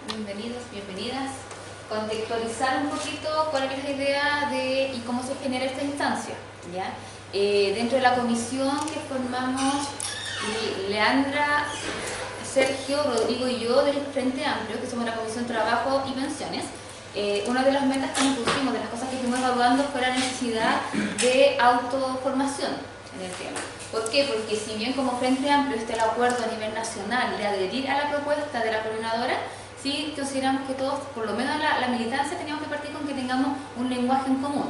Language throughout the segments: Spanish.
Bienvenidos, bienvenidas. Contextualizar un poquito cuál es la idea de y cómo se genera esta instancia, ¿ya? Dentro de la comisión que formamos Leandra, Sergio, Rodrigo y yo del Frente Amplio, que somos la Comisión Trabajo y Pensiones, una de las metas que nos pusimos, de las cosas que fuimos evaluando, fue la necesidad de autoformación en el tema. ¿Por qué? Porque si bien como Frente Amplio está el acuerdo a nivel nacional de adherir a la propuesta de la coordinadora, sí consideramos que todos, por lo menos la militancia, teníamos que partir con que tengamos un lenguaje en común.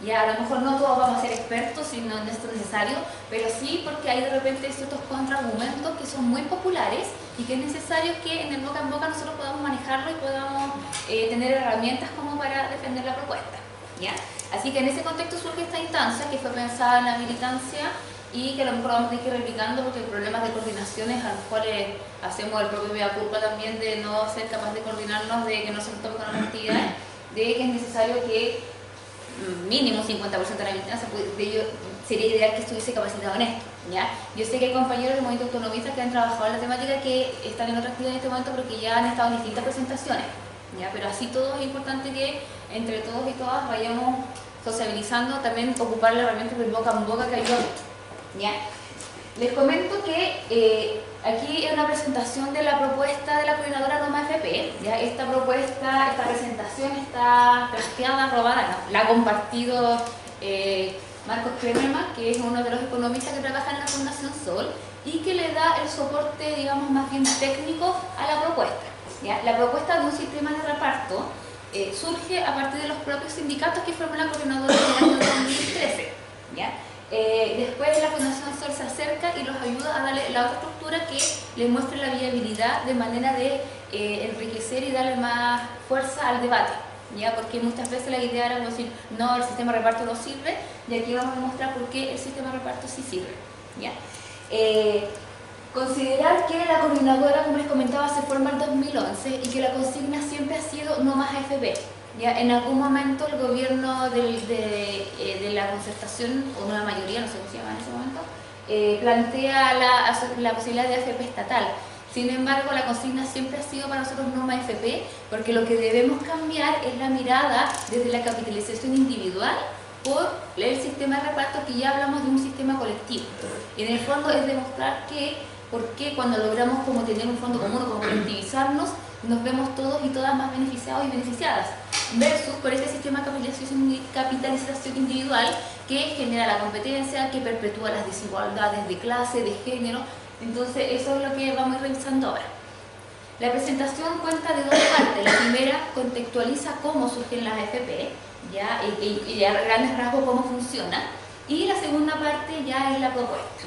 Ya a lo mejor no todos vamos a ser expertos si no es necesario, pero sí porque hay de repente ciertos contraargumentos que son muy populares y que es necesario que en el boca en boca nosotros podamos manejarlo y podamos tener herramientas como para defender la propuesta, ¿ya? Así que en ese contexto surge esta instancia que fue pensada en la militancia y que a lo mejor vamos a ir replicando porque hay problemas de coordinaciones a los cuales hacemos el propio mea culpa también de no ser capaz de coordinarnos, de que no se nos tome con las actividades, de que es necesario que mínimo 50% de la militancia sería ideal que estuviese capacitado en esto, ¿ya? Yo sé que hay compañeros del movimiento autonomista que han trabajado en la temática que están en otra actividad en este momento porque ya han estado en distintas presentaciones, ¿ya? Pero así todo es importante que entre todos y todas vayamos sociabilizando, también ocupar la herramienta del boca en boca que ayuda mucho, ¿ya? Les comento que aquí es una presentación de la propuesta de la coordinadora Noma FP, ¿ya? Esta propuesta, esta presentación está plagiada, robada, no, la ha compartido Marcos Kremerman, que es uno de los economistas que trabaja en la Fundación Sol y que le da el soporte, digamos, más bien técnico a la propuesta, ¿ya? La propuesta de un sistema de reparto surge a partir de los propios sindicatos que formó la coordinadora en el año 2013, ¿ya? Después la Fundación Sol se acerca y los ayuda a darle la otra estructura que les muestre la viabilidad de manera de enriquecer y darle más fuerza al debate, ¿ya? Porque muchas veces la idea era decir, no, el sistema de reparto no sirve, y aquí vamos a demostrar por qué el sistema de reparto sí sirve, ¿ya? Considerar que la coordinadora, como les comentaba, se forma en 2011 y que la consigna siempre ha sido no más AFP. ¿Ya? En algún momento el gobierno de la concertación, o una mayoría, no sé cómo se llama en ese momento, plantea la posibilidad de AFP estatal. Sin embargo, la consigna siempre ha sido para nosotros no más AFP, porque lo que debemos cambiar es la mirada desde la capitalización individual por el sistema de reparto, que ya hablamos de un sistema colectivo. Y en el fondo es demostrar que, porque cuando logramos como tener un fondo común o como colectivizarnos, nos vemos todos y todas más beneficiados y beneficiadas, versus por este sistema de capitalización individual que genera la competencia, que perpetúa las desigualdades de clase, de género. Entonces eso es lo que vamos a ir revisando ahora. La presentación cuenta de dos partes. La primera contextualiza cómo surgen las AFP, ¿ya? Y a grandes rasgos cómo funciona, y la segunda parte ya es la propuesta,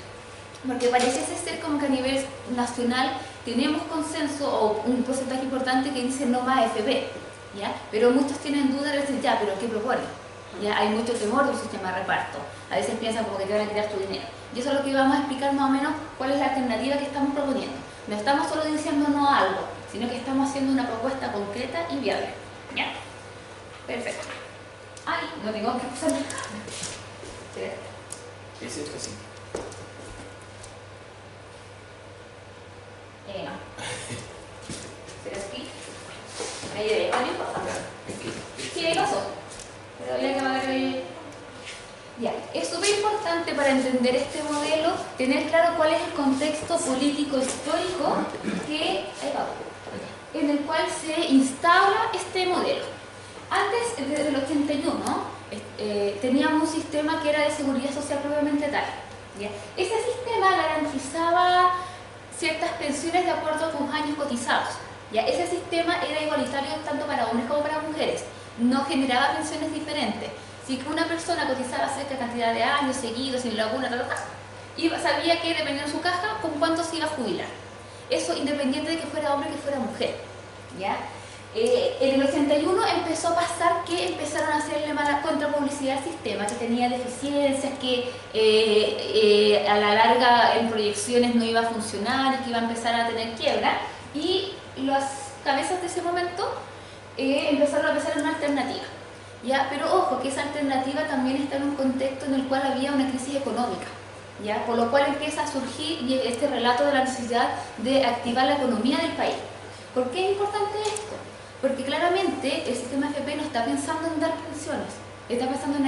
porque pareciese ser como que a nivel nacional tenemos consenso o un porcentaje importante que dice no más AFP, ¿ya? Pero muchos tienen dudas de decir, ya, pero ¿qué proponen? ¿Ya? Hay mucho temor del sistema de reparto, a veces piensan como que te van a tirar tu dinero, y eso es lo que vamos a explicar más o menos cuál es la alternativa que estamos proponiendo. No estamos solo diciendo no a algo, sino que estamos haciendo una propuesta concreta y viable, ¿ya? Perfecto. Ay, no tengo que pasar. ¿Es esto así? No. ¿Será aquí? Ahí de ¿no pasa? Sí, ahí pasó. Pero había que pagar el... Ya, es súper importante para entender este modelo tener claro cuál es el contexto político histórico en el cual se instaura este modelo. Antes, desde el 81, teníamos un sistema que era de seguridad social propiamente tal, ¿ya? Ese sistema garantizaba ciertas pensiones de acuerdo a tus años cotizados, ¿ya? Ese sistema era igualitario tanto para hombres como para mujeres, no generaba pensiones diferentes. Si una persona cotizaba cierta cantidad de años seguidos, sin laguna, y sabía que dependiendo de su caja, con cuánto se iba a jubilar. Eso independiente de que fuera hombre o que fuera mujer, ¿ya? En el 81 empezó a pasar que empezaron a hacerle mala contrapublicidad al sistema, que tenía deficiencias, que a la larga en proyecciones no iba a funcionar y que iba a empezar a tener quiebra, y las cabezas de ese momento empezaron a pensar en una alternativa, ¿ya? Pero ojo, que esa alternativa también está en un contexto en el cual había una crisis económica, ¿ya? Por lo cual empieza a surgir este relato de la necesidad de activar la economía del país. ¿Por qué es importante esto? Porque claramente el sistema AFP no está pensando en dar pensiones, está pensando en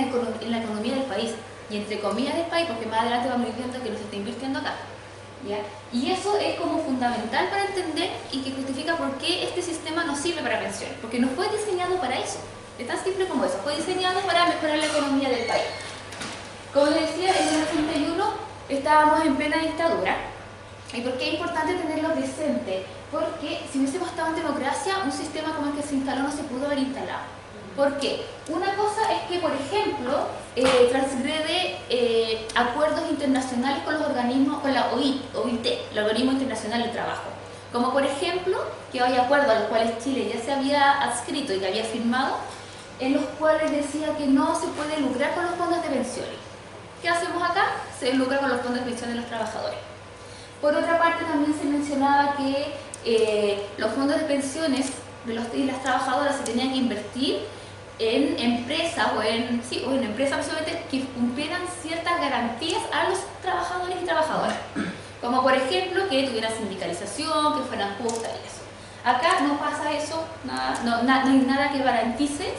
la economía del país, y entre comillas del país, porque más adelante vamos a ir viendo que no se está invirtiendo acá. ¿Ya? Y eso es como fundamental para entender y que justifica por qué este sistema no sirve para pensiones, porque no fue diseñado para eso, es tan simple como eso, fue diseñado para mejorar la economía del país. Como les decía, en el 81 estábamos en plena dictadura. ¿Y por qué es importante tenerlo presente? Porque si hubiésemos estado en democracia, un sistema como el que se instaló no se pudo haber instalado. ¿Por qué? Una cosa es que, por ejemplo, transgrede acuerdos internacionales con los organismos, con la OIT, el Organismo Internacional del Trabajo. Como por ejemplo, que hay acuerdos a los cuales Chile ya se había adscrito y que había firmado, en los cuales decía que no se puede lucrar con los fondos de pensiones. ¿Qué hacemos acá? Se lucra con los fondos de pensiones de los trabajadores. Por otra parte, también se mencionaba que los fondos de pensiones de los y las trabajadoras se tenían que invertir en empresas o en empresas que cumplieran ciertas garantías a los trabajadores y trabajadoras. Como por ejemplo que tuvieran sindicalización, que fueran justas y eso. Acá no pasa eso, no hay nada que garantice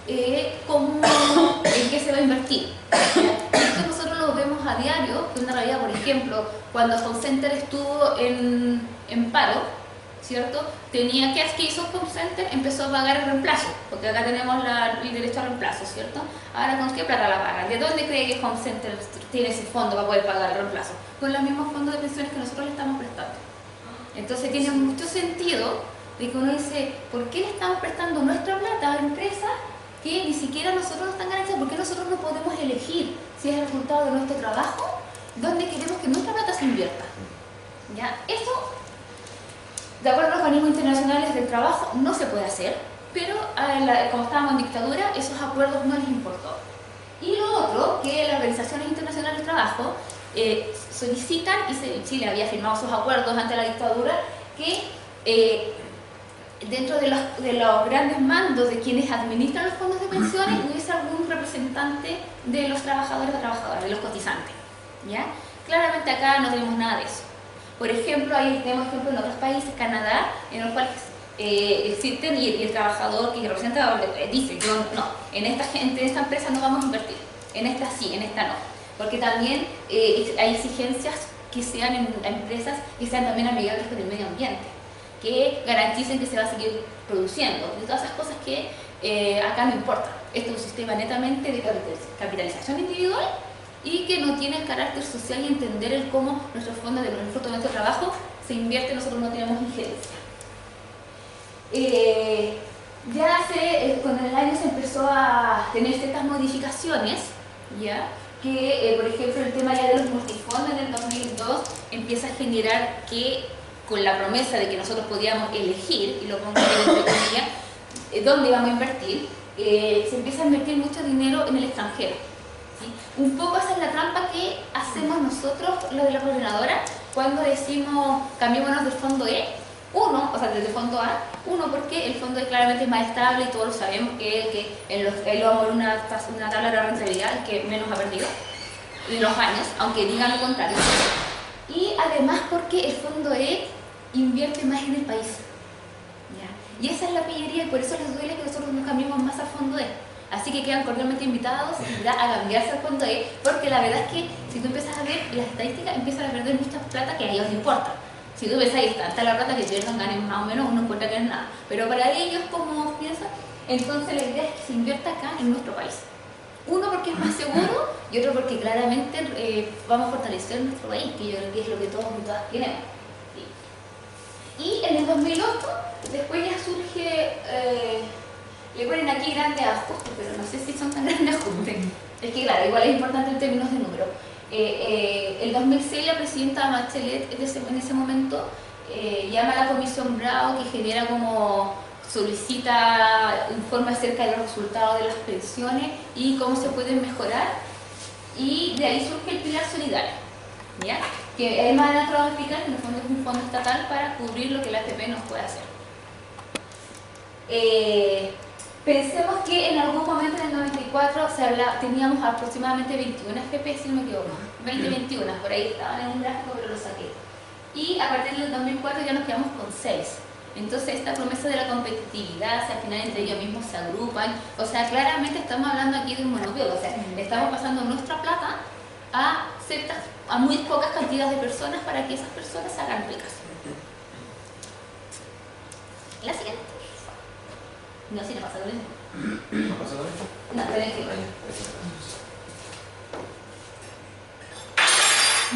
en qué se va a invertir. Esto nosotros lo vemos a diario, que una realidad, por ejemplo, cuando Home Center estuvo en paro, ¿cierto? ¿Qué hizo Home Center? Empezó a pagar el reemplazo, porque acá tenemos el derecho al reemplazo, ¿cierto? Ahora, ¿con qué plata la pagan? ¿De dónde cree que Home Center tiene ese fondo para poder pagar el reemplazo? Con los mismos fondos de pensiones que nosotros le estamos prestando. Entonces tiene mucho sentido de que uno dice, ¿por qué le estamos prestando nuestra plata a empresas que ni siquiera nosotros nos están garantizadas? ¿Por qué nosotros no podemos elegir si es el resultado de nuestro trabajo dónde queremos que nuestra plata se invierta? ¿Ya? Eso, de acuerdo a los organismos internacionales del trabajo, no se puede hacer, pero como estábamos en dictadura, esos acuerdos no les importó. Y lo otro, que las organizaciones internacionales del trabajo solicitan, y Chile había firmado sus acuerdos ante la dictadura, que dentro de los grandes mandos de quienes administran los fondos de pensiones hubiese algún representante de los trabajadores o trabajadoras, de los cotizantes. ¿Ya? Claramente acá no tenemos nada de eso. Por ejemplo, tenemos ejemplos en otros países, Canadá, en los cuales existen y el trabajador que representa dice, yo no, en esta empresa no vamos a invertir, en esta sí, en esta no. Porque también hay exigencias que sean en empresas que sean también amigables con el medio ambiente, que garanticen que se va a seguir produciendo, de todas esas cosas que acá no importa. Esto es un sistema netamente de capitalización individual y que no tiene el carácter social y entender el cómo nuestros fondos de fruto de nuestro trabajo se invierte, nosotros no tenemos injerencia. Con el año se empezó a tener ciertas modificaciones, ¿ya? Que por ejemplo el tema ya de los multifondos en el 2002 empieza a generar que, con la promesa de que nosotros podíamos elegir, y lo pongo entre comillas, dónde íbamos a invertir, se empieza a invertir mucho dinero en el extranjero. ¿Sí? Un poco esa es la trampa que hacemos nosotros, los de la coordinadora, cuando decimos cambiémonos del fondo E, desde el fondo A, porque el fondo E claramente es más estable y todos lo sabemos que él lo vamos a una tabla de rentabilidad que menos ha perdido en los años, aunque digan lo contrario. Y además porque el fondo E invierte más en el país. ¿Ya? Y esa es la pillería y por eso les duele que nosotros nos cambiemos más al fondo E. Así que quedan cordialmente invitados a cambiarse al fondo E, porque la verdad es que si tú empiezas a ver las estadísticas, empiezan a perder mucha plata que a ellos les importa. Si tú ves ahí está la plata que pierdan, ganen más o menos, uno encuentra que no es nada. Pero para ellos, como piensan, entonces la idea es que se invierta acá en nuestro país. Uno, porque es más seguro, y otro, porque claramente vamos a fortalecer nuestro país, que yo creo que es lo que todos y todas queremos. ¿Sí? Y en el 2008, después ya surge, le ponen aquí grandes ajustes, pero no sé si son tan grandes ajustes. Es que claro, igual es importante en términos de número. El 2006 la presidenta Bachelet en ese momento llama a la Comisión Bravo, que genera solicita informe acerca de los resultados de las pensiones y cómo se pueden mejorar, y de ahí surge el pilar solidario, ¿ya? Que además de vamos a explicar que en el fondo es un fondo estatal para cubrir lo que la AFP nos puede hacer. Pensemos que en algún momento en el 94 teníamos aproximadamente 21 AFP, si no me equivoco, 21, por ahí estaban en un gráfico pero lo saqué. Y a partir del 2004 ya nos quedamos con 6. Entonces esta promesa de la competitividad, o sea, al final entre ellos mismos se agrupan, o sea, claramente estamos hablando aquí de un monopolio, o sea, le estamos pasando nuestra plata a muy pocas cantidades de personas para que esas personas se hagan ricas. La siguiente. No, si no pasa con esto. ¿No pasa con esto? No, tenés que ir.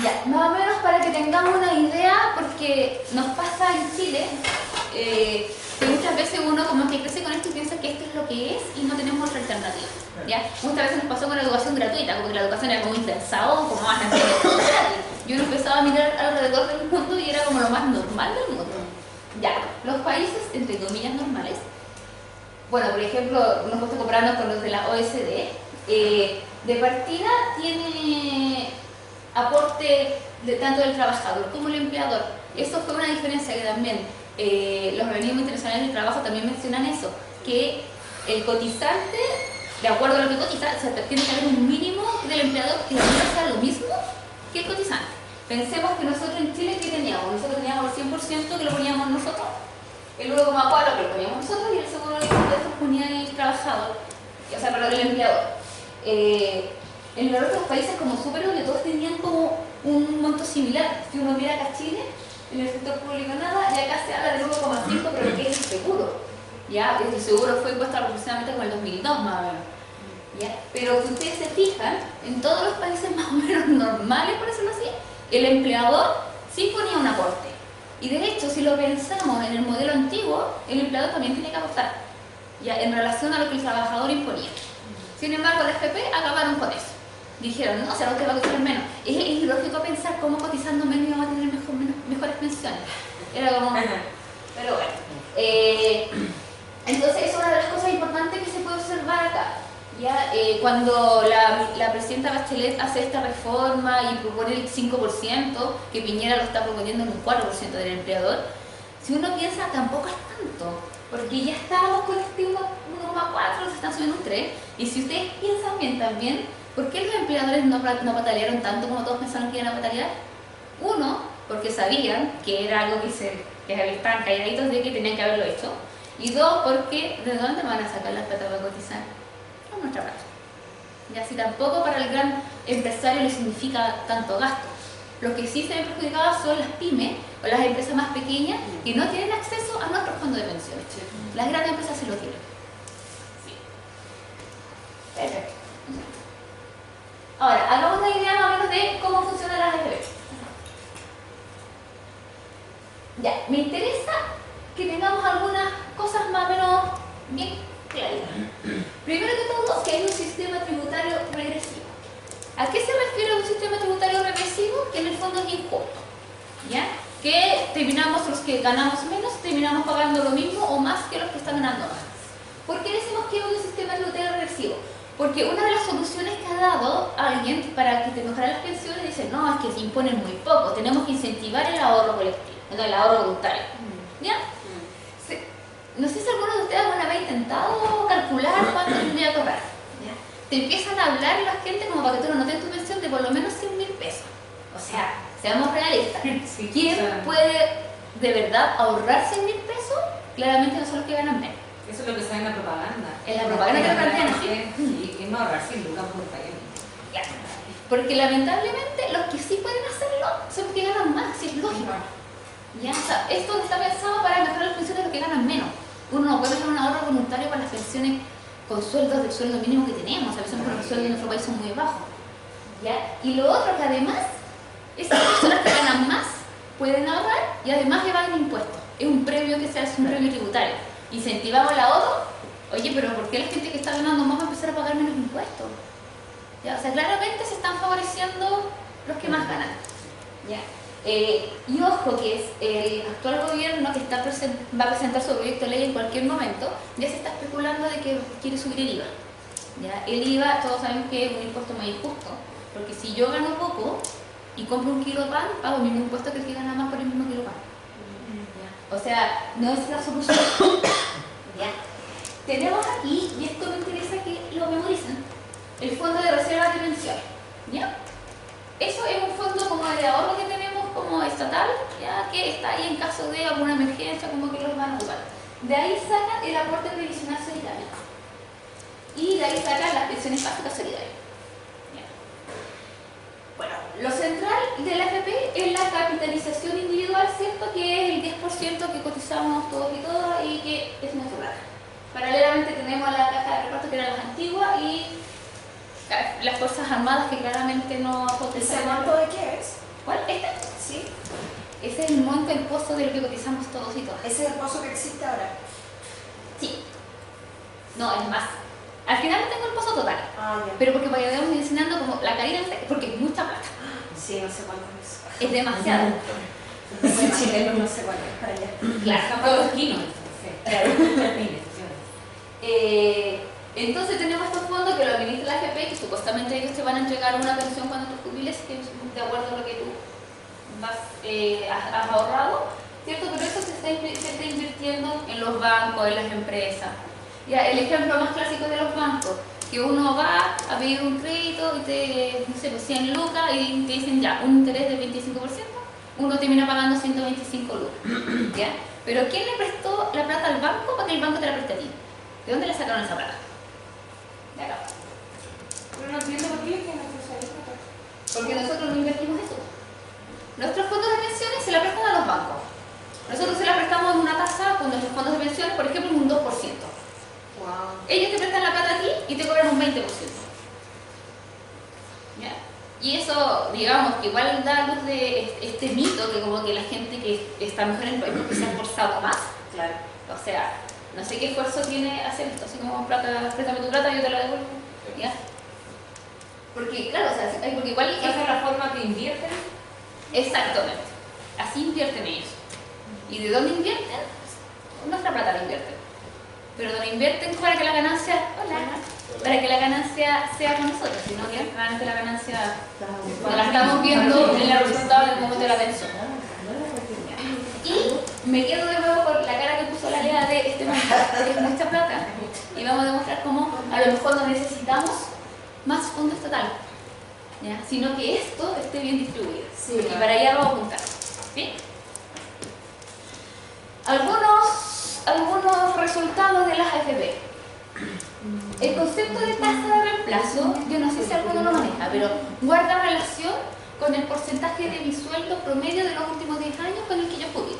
Ya, más o menos para que tengamos una idea, porque nos pasa en Chile, que muchas veces uno como que crece con esto y piensa que esto es lo que es y no tenemos otra alternativa. ¿Ya? Muchas veces nos pasó con la educación gratuita, como que la educación era como impensado, como más gratis. Y uno empezaba a mirar alrededor del mundo y era como lo más normal del mundo. Ya, los países, entre comillas, normales, bueno, por ejemplo, nos gusta compararnos con los de la OECD, de partida tiene aporte de tanto del trabajador como el empleador. Eso fue una diferencia que también los organismos internacionales del trabajo también mencionan eso, que el cotizante, de acuerdo a lo que cotiza, o sea, tiene que haber un mínimo del empleador que también sea lo mismo que el cotizante. Pensemos que nosotros en Chile, ¿qué teníamos? Nosotros teníamos el 100% que lo poníamos nosotros, el 1,4% que lo poníamos nosotros y el seguro de impuestos lo ponía el trabajador, o sea, perdón, el empleador. En los otros países como súper donde todos tenían como un monto similar. Si uno mira acá Chile, en el sector público nada, y acá se habla del 1,5%, pero ¿qué es el seguro? ¿Ya? El seguro fue impuesto aproximadamente como el 2002 más o menos. ¿Ya? Pero si ustedes se fijan, en todos los países más o menos normales, por decirlo así, el empleador sí ponía un aporte. Y de hecho, si lo pensamos en el modelo antiguo, el empleador también tiene que aportar, ¿ya? En relación a lo que el trabajador imponía. Sin embargo, la FP acabaron con eso. Dijeron, no, o sea, usted va a cotizar menos. Es ilógico pensar cómo cotizando menos íbamos a tener mejores pensiones. Era como... Pero bueno. Entonces, es una de las cosas importantes que se puede observar acá. ¿Ya? Cuando la presidenta Bachelet hace esta reforma y propone el 5%, que Piñera lo está proponiendo en un 4% del empleador, si uno piensa, tampoco es tanto. Porque ya estábamos con este 1,4, se están subiendo un 3. Y si ustedes piensan bien también, ¿por qué los empleadores no patalearon tanto como todos pensaron que iban a patalear? Uno, porque sabían que era algo que estaban calladitos de que tenían que haberlo hecho. Y dos, porque ¿de dónde van a sacar las plata para cotizar? Con nuestra plata. Y así tampoco para el gran empresario le significa tanto gasto. Los que sí se ven perjudicados son las pymes o las empresas más pequeñas que no tienen acceso a nuestros fondos de pensiones. Las grandes empresas sí lo tienen. Sí. Perfecto. Ahora, hagamos una idea más o menos de cómo funcionan las AFP. Ya, me interesa que tengamos algunas cosas más o menos bien claritas. Primero que todo, que hay un sistema tributario regresivo. ¿A qué se refiere un sistema tributario regresivo? Que en el fondo es injusto, ¿ya? Que terminamos, los que ganamos menos, terminamos pagando lo mismo o más que los que están ganando más. ¿Por qué decimos que es un sistema tributario regresivo? Porque una de las soluciones que ha dado alguien para que te mejoren las pensiones dice, no, es que se imponen muy poco, tenemos que incentivar el ahorro colectivo, no, el ahorro voluntario. ¿Ya? No sé si alguno de ustedes alguna vez ha intentado calcular cuánto tendría que cobrar. ¿Ya? Te empiezan a hablar la gente como para que tú no notes tu pensión de por lo menos 100.000 pesos. O sea, seamos realistas. ¿Quién puede de verdad ahorrar 100.000 pesos? Claramente no son los que ganan menos. Eso es lo que sale en la propaganda. En la propaganda que lo plantean así. Sí, ¿quién va a ahorrar 100 lucas por país? Claro. Porque lamentablemente los que sí pueden hacerlo son los que ganan más, si es lógico. ¿Ya? O sea, esto está pensado para mejorar las pensiones de los que ganan menos. Uno no puede hacer un ahorro voluntario para las pensiones con sueldos del sueldo mínimo que tenemos. A veces los sueldos en nuestro país son muy bajos. ¿Ya? Y lo otro que además, esas personas que ganan más pueden ahorrar y además evaden impuestos. Es un premio que se hace, un premio tributario. Incentivamos el ahorro. Oye, pero ¿por qué la gente que está ganando más va a empezar a pagar menos impuestos? ¿Ya? O sea, claramente se están favoreciendo los que más ganan. ¿Ya? Y ojo que es el actual gobierno que va a presentar su proyecto de ley en cualquier momento, ya se está especulando de que quiere subir el IVA. ¿Ya? El IVA, todos sabemos que es un impuesto muy injusto, porque si yo gano poco y compro un kilo de pan, pago el mismo impuesto que el que gana más por el mismo kilo de pan. ¿Ya? O sea, no es la solución. ¿Ya? Tenemos aquí, y esto me interesa que lo memoricen, el Fondo de Reserva de Pensiones. ¿Ya? Eso es un fondo como de ahorro que tenemos como como estatal, ya que está ahí en caso de alguna emergencia, como que los van a ocupar. De ahí sacan el aporte previsional solidario. Y de ahí sacan las pensiones básicas solidarias. Ya. Bueno, lo central de la AFP es la capitalización individual, ¿cierto? Que es el 10% que cotizamos todos y todas y que es nuestra plata. Paralelamente tenemos la caja de reparto, que era la antigua, y las Fuerzas Armadas, que claramente no cotizan. ¿Ese monto de qué es? ¿Cuál? ¿Este? Sí. Ese es el monto, el pozo de lo que cotizamos todos y todas. ¿Ese es el pozo que existe ahora? Sí. No, es más. Al final no tengo el pozo total. Ah, ya. Pero porque vayamos mencionando como la caída, porque es mucha plata. Sí, no sé cuánto es. Es demasiado. Soy chileno, no sé cuánto es para allá. Claro. Son para los kilos. Entonces tenemos estos fondos que lo administra la AFP, que supuestamente ellos te van a entregar una pensión cuando te jubiles, que es de acuerdo a lo que tú has ahorrado, ¿cierto? Pero eso se está invirtiendo en los bancos, en las empresas. Ya, el ejemplo más clásico de los bancos, que uno va a pedir un crédito y te, no sé, pues 100 lucas y te dicen ya, un interés del 25%, uno termina pagando 125 lucas, ¿ya? Pero ¿quién le prestó la plata al banco para que el banco te la preste a ti? ¿De dónde le sacaron esa plata? De acá. Pero no entiendo por qué es que no se usa eso. Porque nosotros no invertimos eso. Nuestros fondos de pensiones se la prestan a los bancos. Nosotros se la prestamos en una tasa con nuestros fondos de pensiones, por ejemplo, en un 2%. Wow. Ellos te prestan la plata a ti y te cobran un 20%. ¿Ya? Y eso, digamos, que igual da luz de este mito que como que la gente que está mejor en el país porque se ha esforzado más. Claro. O sea, no sé qué esfuerzo tiene hacer esto, así como plata, préstame tu plata y yo te la devuelvo. ¿Ya? Porque, claro, o sea, porque igual ¿Esa es la forma que invierten? exactamente. Así invierten ellos. ¿Y de dónde invierten? Nuestra plata la invierten. Pero no la invierten para que la ganancia, para que la ganancia sea con nosotros, sino que realmente la ganancia la estamos viendo en el resultado del momento de la pensión. Y me quedo de nuevo con la cara que puso la Lea de este monto, que es mucha plata. Y vamos a demostrar cómo a lo mejor no necesitamos más fondo estatal, ¿ya? Sino que esto esté bien distribuido. Sí, y para allá vamos a apuntar. ¿Sí? Algunos resultados de las AFP. El concepto de tasa de reemplazo, yo no sé si alguno lo maneja, pero guarda relación con el porcentaje de mi sueldo promedio de los últimos 10 años con el que yo jubilo.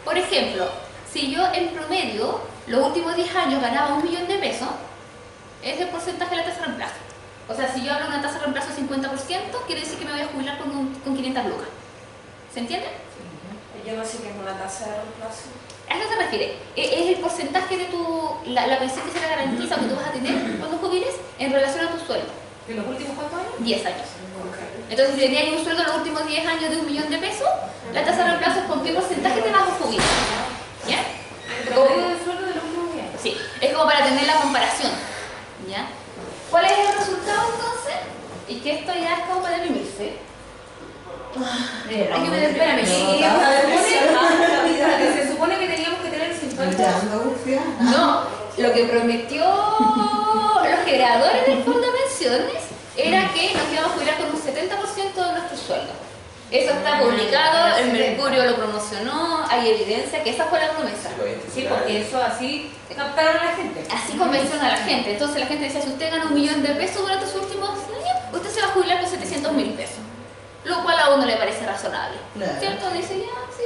Por ejemplo, si yo en promedio los últimos 10 años ganaba 1 millón de pesos, es el porcentaje de la tasa de reemplazo. O sea, si yo hablo de una tasa de reemplazo de 50%, quiere decir que me voy a jubilar con 500 lucas. ¿Se entiende? Yo no sé qué es una tasa de reemplazo. ¿A qué se refiere? Es el porcentaje de la pensión que se le garantiza que tú vas a tener cuando jubiles en relación a tu sueldo. ¿De los últimos cuántos años? 10 años. Entonces, si tenías un sueldo en los últimos 10 años de 1 millón de pesos, la tasa de reemplazo es con qué porcentaje te vas a jubilar. ¿Ya? ¿El promedio del sueldo de los últimos 10 años? Sí, es como para tener la comparación. ¿Ya? ¿Cuál es el resultado entonces? Y que esto ya es como para deprimirse. Espérame, Se supone que teníamos que tener 50. no, lo que prometió los creadores del fondo de pensiones era que nos íbamos a jubilar con un 70% de nuestro sueldo. Eso está publicado, el Mercurio lo promocionó, hay evidencia que esa fue la promesa. Sí, porque eso así captaron a la gente. Así convenció a la gente. Entonces la gente decía, si usted gana 1 millón de pesos durante sus últimos años, usted se va a jubilar con 700.000 pesos. Lo cual a uno le parece razonable. Claro. ¿Cierto? Dice, ya, sí,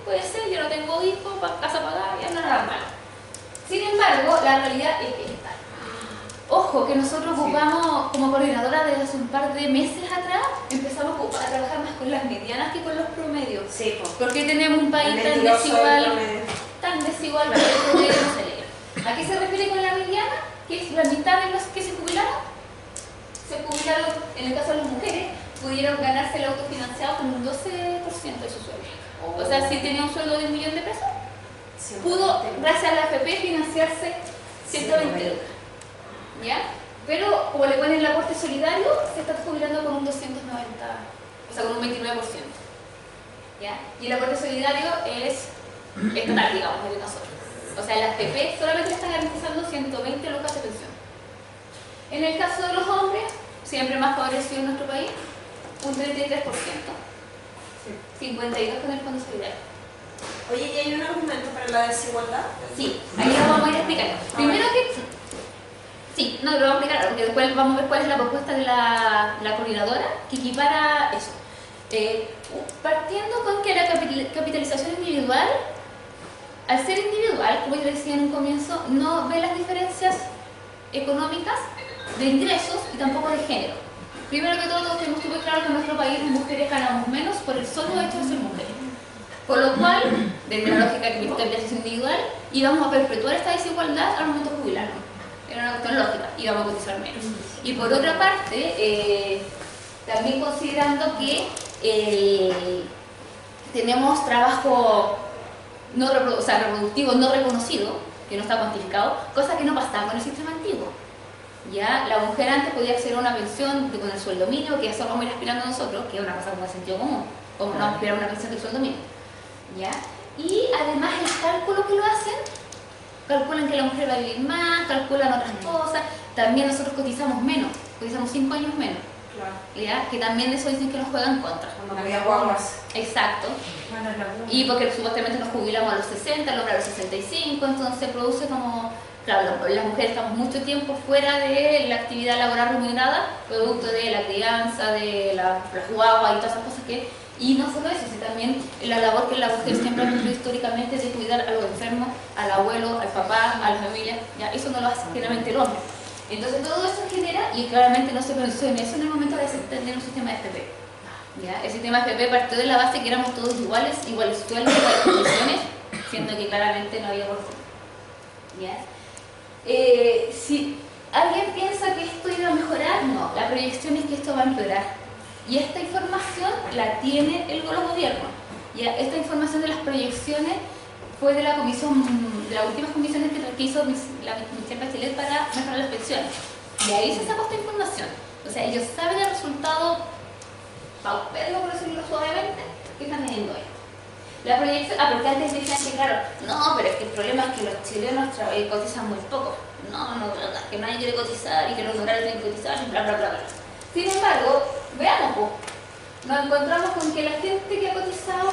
puede ser, yo no tengo hijos, casa pagada, ya no es nada malo. Sin embargo, la realidad es que está. Ojo, que nosotros ocupamos como coordinadora desde hace un par de meses atrás, empezamos a trabajar más con las medianas que con los promedios. Sí, pues. Porque tenemos un país tan desigual que el promedio no se lee. ¿A qué se refiere con la mediana? Que es la mitad de los que se jubilaron, en el caso de las mujeres, pudieron ganarse el autofinanciado con un 12% de su sueldo. O sea, si tenía un sueldo de 1 millón de pesos, pudo, gracias a la AFP, financiarse 120 lucas. ¿Ya? Pero como le ponen el aporte solidario, se está jubilando con un 290, o sea, con un 29%. ¿Ya? Y el aporte solidario es estatal, digamos, de nosotros. O sea, la AFP solamente le está garantizando 120 lucas de pensión. En el caso de los hombres, siempre más favorecido en nuestro país, un 33%. 52 con el Fondo Solidario. Oye, ¿y hay un argumento para la desigualdad? Sí, ahí lo vamos a ir explicando. Primero que... Sí, no, lo vamos a explicar, porque después vamos a ver cuál es la propuesta de la coordinadora que equipara eso. Partiendo con que la capitalización individual, al ser individual, como yo decía en un comienzo, no ve las diferencias económicas de ingresos y tampoco de género. Primero que todo, todos tenemos súper claro que en nuestro país las mujeres ganamos menos por el solo hecho de ser mujeres. Por lo cual, desde la lógica de capitalización individual, íbamos a perpetuar esta desigualdad al momento de jubilarnos. Era una cuestión lógica, íbamos a cotizar menos. Y por otra parte, también considerando que tenemos trabajo no reproductivo no reconocido, que no está cuantificado, cosa que no pasaba con el sistema antiguo. Ya la mujer antes podía acceder a una pensión con el sueldo mínimo, que eso vamos a ir aspirando nosotros, que es una cosa como de sentido común, como no aspirar a una pensión del sueldo mínimo. ¿Ya? Y además el cálculo que lo hacen, calculan que la mujer va a vivir más, calculan otras cosas, también nosotros cotizamos menos, cotizamos 5 años menos. Claro. ¿Ya? Que también eso dicen que nos juegan contra. Cuando había guaguas. Exacto. Y porque supuestamente nos jubilamos a los 60, el hombre a los 65, entonces produce como... Claro, las mujeres estamos mucho tiempo fuera de la actividad laboral remunerada, producto de la crianza, de las guaguas y todas esas cosas que... Y no solo eso, sino también la labor que la mujer siempre ha cumplido históricamente de cuidar a los enfermos, al abuelo, al papá, a la familia, ¿ya? Eso no lo hace generalmente el hombre. Entonces todo eso genera, y claramente no se pensó en eso en el momento de tener un sistema de FP. ¿Ya? El sistema de FP partió de la base que éramos todos iguales sueldos, iguales condiciones, siendo que claramente no había oportunidad. ¿Ya? Si alguien piensa que esto iba a mejorar, no, la proyección es que esto va a empeorar. Y esta información la tiene el gobierno. ¿Ya? Esta información de las proyecciones fue de la comisión, de las últimas comisiones que hizo la Michelle Bachelet para mejorar las pensiones. De ahí se sacó esta información. O sea, ellos saben el resultado paupérrimo, por decirlo suavemente, que están teniendo hoy. La proyección, porque antes decían que claro, no, pero es que el problema es que los chilenos cotizan muy poco. No, que nadie quiere cotizar y que los horarios tienen que cotizar y bla, bla, bla, bla. Sin embargo, veamos, nos encontramos con que la gente que ha cotizado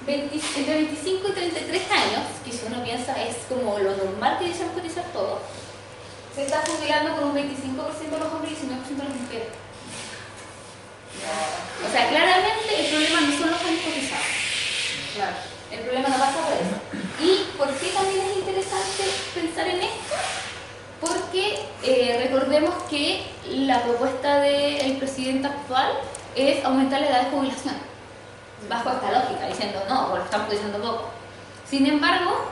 entre 25 y 33 años, que si uno piensa es como lo normal que dicen cotizar todos, se está jubilando con un 25% de los hombres y 19% de las mujeres. O sea, claramente el problema no son los años cotizados. Claro. El problema no pasa por eso. ¿Y por qué también es interesante pensar en esto? Porque recordemos que la propuesta del presidente actual es aumentar la edad de jubilación, bajo esta lógica, diciendo no, bueno, estamos cotizando poco. Sin embargo,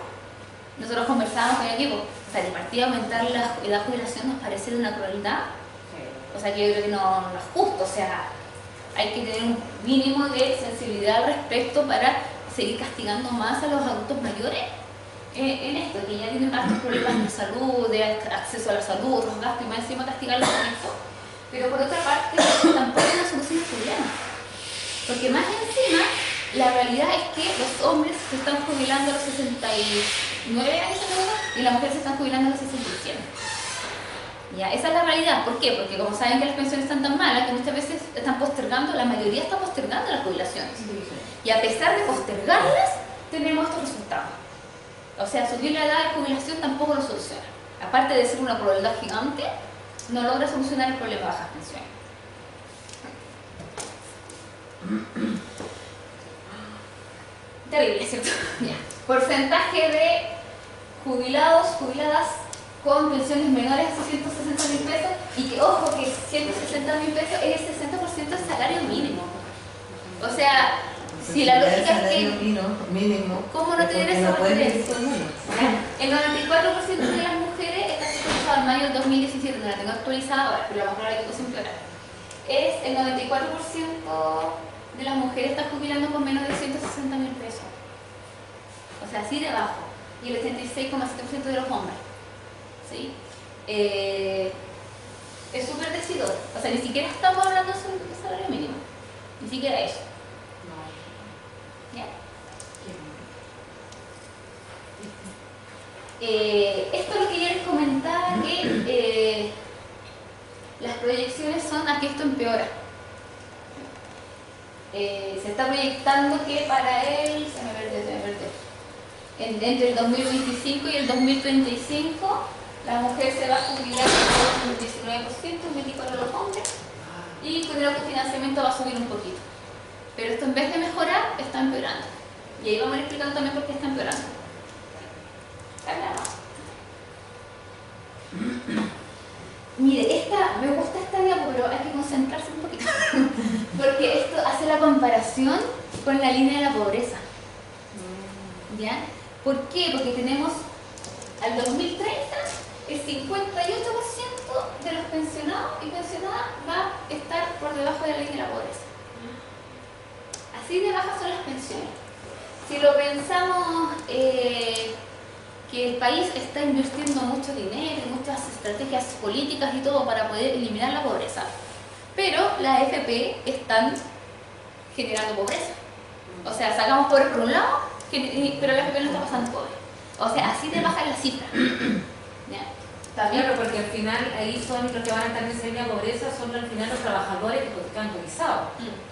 nosotros conversábamos con el equipo, o sea, de partida aumentar la edad de jubilación nos parece de una crueldad, o sea, que yo creo que no es justo, o sea, hay que tener un mínimo de sensibilidad al respecto para seguir castigando más a los adultos mayores en esto, que ya tienen hartos problemas de salud, de acceso a la salud, otros gastos, y más encima castigarlos con esto. Pero por otra parte, tampoco es una solución al problema. Porque más encima, la realidad es que los hombres se están jubilando a los 69 años y las mujeres se están jubilando a los 67. Ya, esa es la realidad. ¿Por qué? Porque como saben que las pensiones están tan malas que muchas veces están postergando, la mayoría está postergando las jubilaciones. Y a pesar de postergarlas, tenemos estos resultados. O sea, subir la edad de jubilación tampoco lo soluciona. Aparte de ser una crueldad gigante, no logra solucionar el problema de bajas pensiones. Terrible, ¿cierto? Ya. Porcentaje de jubilados, jubiladas con pensiones menores a 160.000 pesos y que, ojo, que 160.000 pesos es el 60% del salario mínimo. O sea, si la lógica es que... mínimo, ¿cómo no tener esa referencia? El 94% de las mujeres está actualizado en mayo del 2017, no la tengo actualizada ahora, pero la más probable es que se empeora. Es el 94% de las mujeres está jubilando con menos de 160.000 pesos. O sea, así de bajo. Y el 86,7% de los hombres. ¿Sí? Es súper decidor. O sea, ni siquiera estamos hablando sobre el salario mínimo. Ni siquiera eso. ¿Ya? Esto es lo que ya les comentaba, que las proyecciones son a que esto empeora. se está proyectando que para él, entre el 2025 y el 2035, la mujer se va a jubilar con un 19%, un 24% los hombres, y con el autofinanciamiento va a subir un poquito. Pero esto en vez de mejorar, está empeorando. Y ahí vamos a ir explicando también por qué está empeorando. Mire, me gusta esta diapo, pero hay que concentrarse un poquito. Porque esto hace la comparación con la línea de la pobreza. ¿Ya? ¿Por qué? Porque tenemos al 2030 el 58% de los pensionados y pensionadas va a estar por debajo de la línea de la pobreza. Así de bajas son las pensiones. Si lo pensamos, que el país está invirtiendo mucho dinero y muchas estrategias políticas y todo para poder eliminar la pobreza, pero las AFP están generando pobreza. O sea, sacamos pobres por un lado, pero la AFP no está pasando pobre. O sea, así te bajan las cifras. ¿Ya? También, claro, porque al final ahí son los que van a estar en esa línea de pobreza, son al final los trabajadores que están cotizados.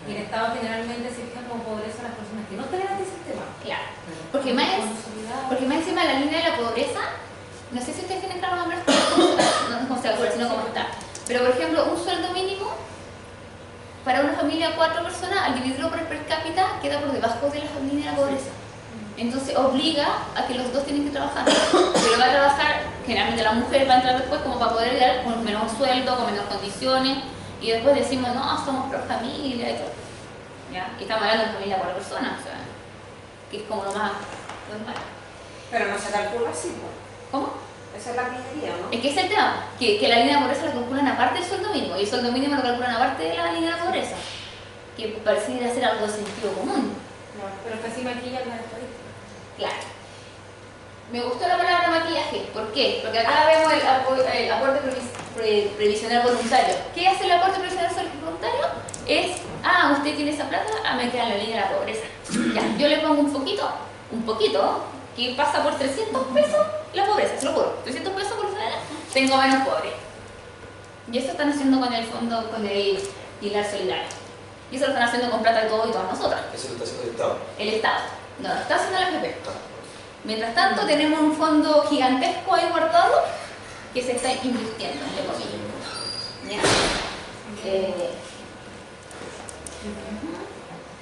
Y el Estado generalmente se fija como pobreza a las personas que no están en este sistema. Claro. Porque más encima la línea de la pobreza, no sé si ustedes tienen claro más o menos cómo se calcula, sino cómo está. Pero por ejemplo, un sueldo mínimo para una familia de 4 personas, al dividirlo por el per cápita, queda por debajo de la línea de la pobreza. Entonces obliga a que los dos tienen que trabajar. Pero va a trabajar, generalmente la mujer va a entrar después como para poder llegar con menor sueldo, con menor condiciones, y después decimos, no, somos pro familia y todo. ¿Ya? Y estamos hablando de familia de 4 personas, o sea, que es como lo más normal. Pero no se calcula así, ¿no? ¿Cómo? Esa es la pillería, ¿no? Es que es el tema, que la línea de pobreza la calculan aparte del sueldo mínimo, y el sueldo mínimo lo calculan aparte de la línea de pobreza, que pareciera ser algo de sentido común. No, pero casi maquillan la estadística. Claro. Me gustó la palabra maquillaje. ¿Por qué? Porque acá vemos el aporte previsional voluntario. ¿Qué hace el aporte previsional voluntario? Es, usted tiene esa plata, me queda en la línea de la pobreza. Ya, yo le pongo un poquito, que pasa por 300 pesos la pobreza, se lo juro. 300 pesos por semana, tengo menos pobre. Y eso están haciendo con el fondo, con el pilar solidario. Y eso lo están haciendo con plata de todos y todas nosotras. Eso lo está haciendo el Estado. El Estado. No, lo está haciendo la AFP. Mientras tanto, tenemos un fondo gigantesco ahí guardado que se está invirtiendo, entre comillas.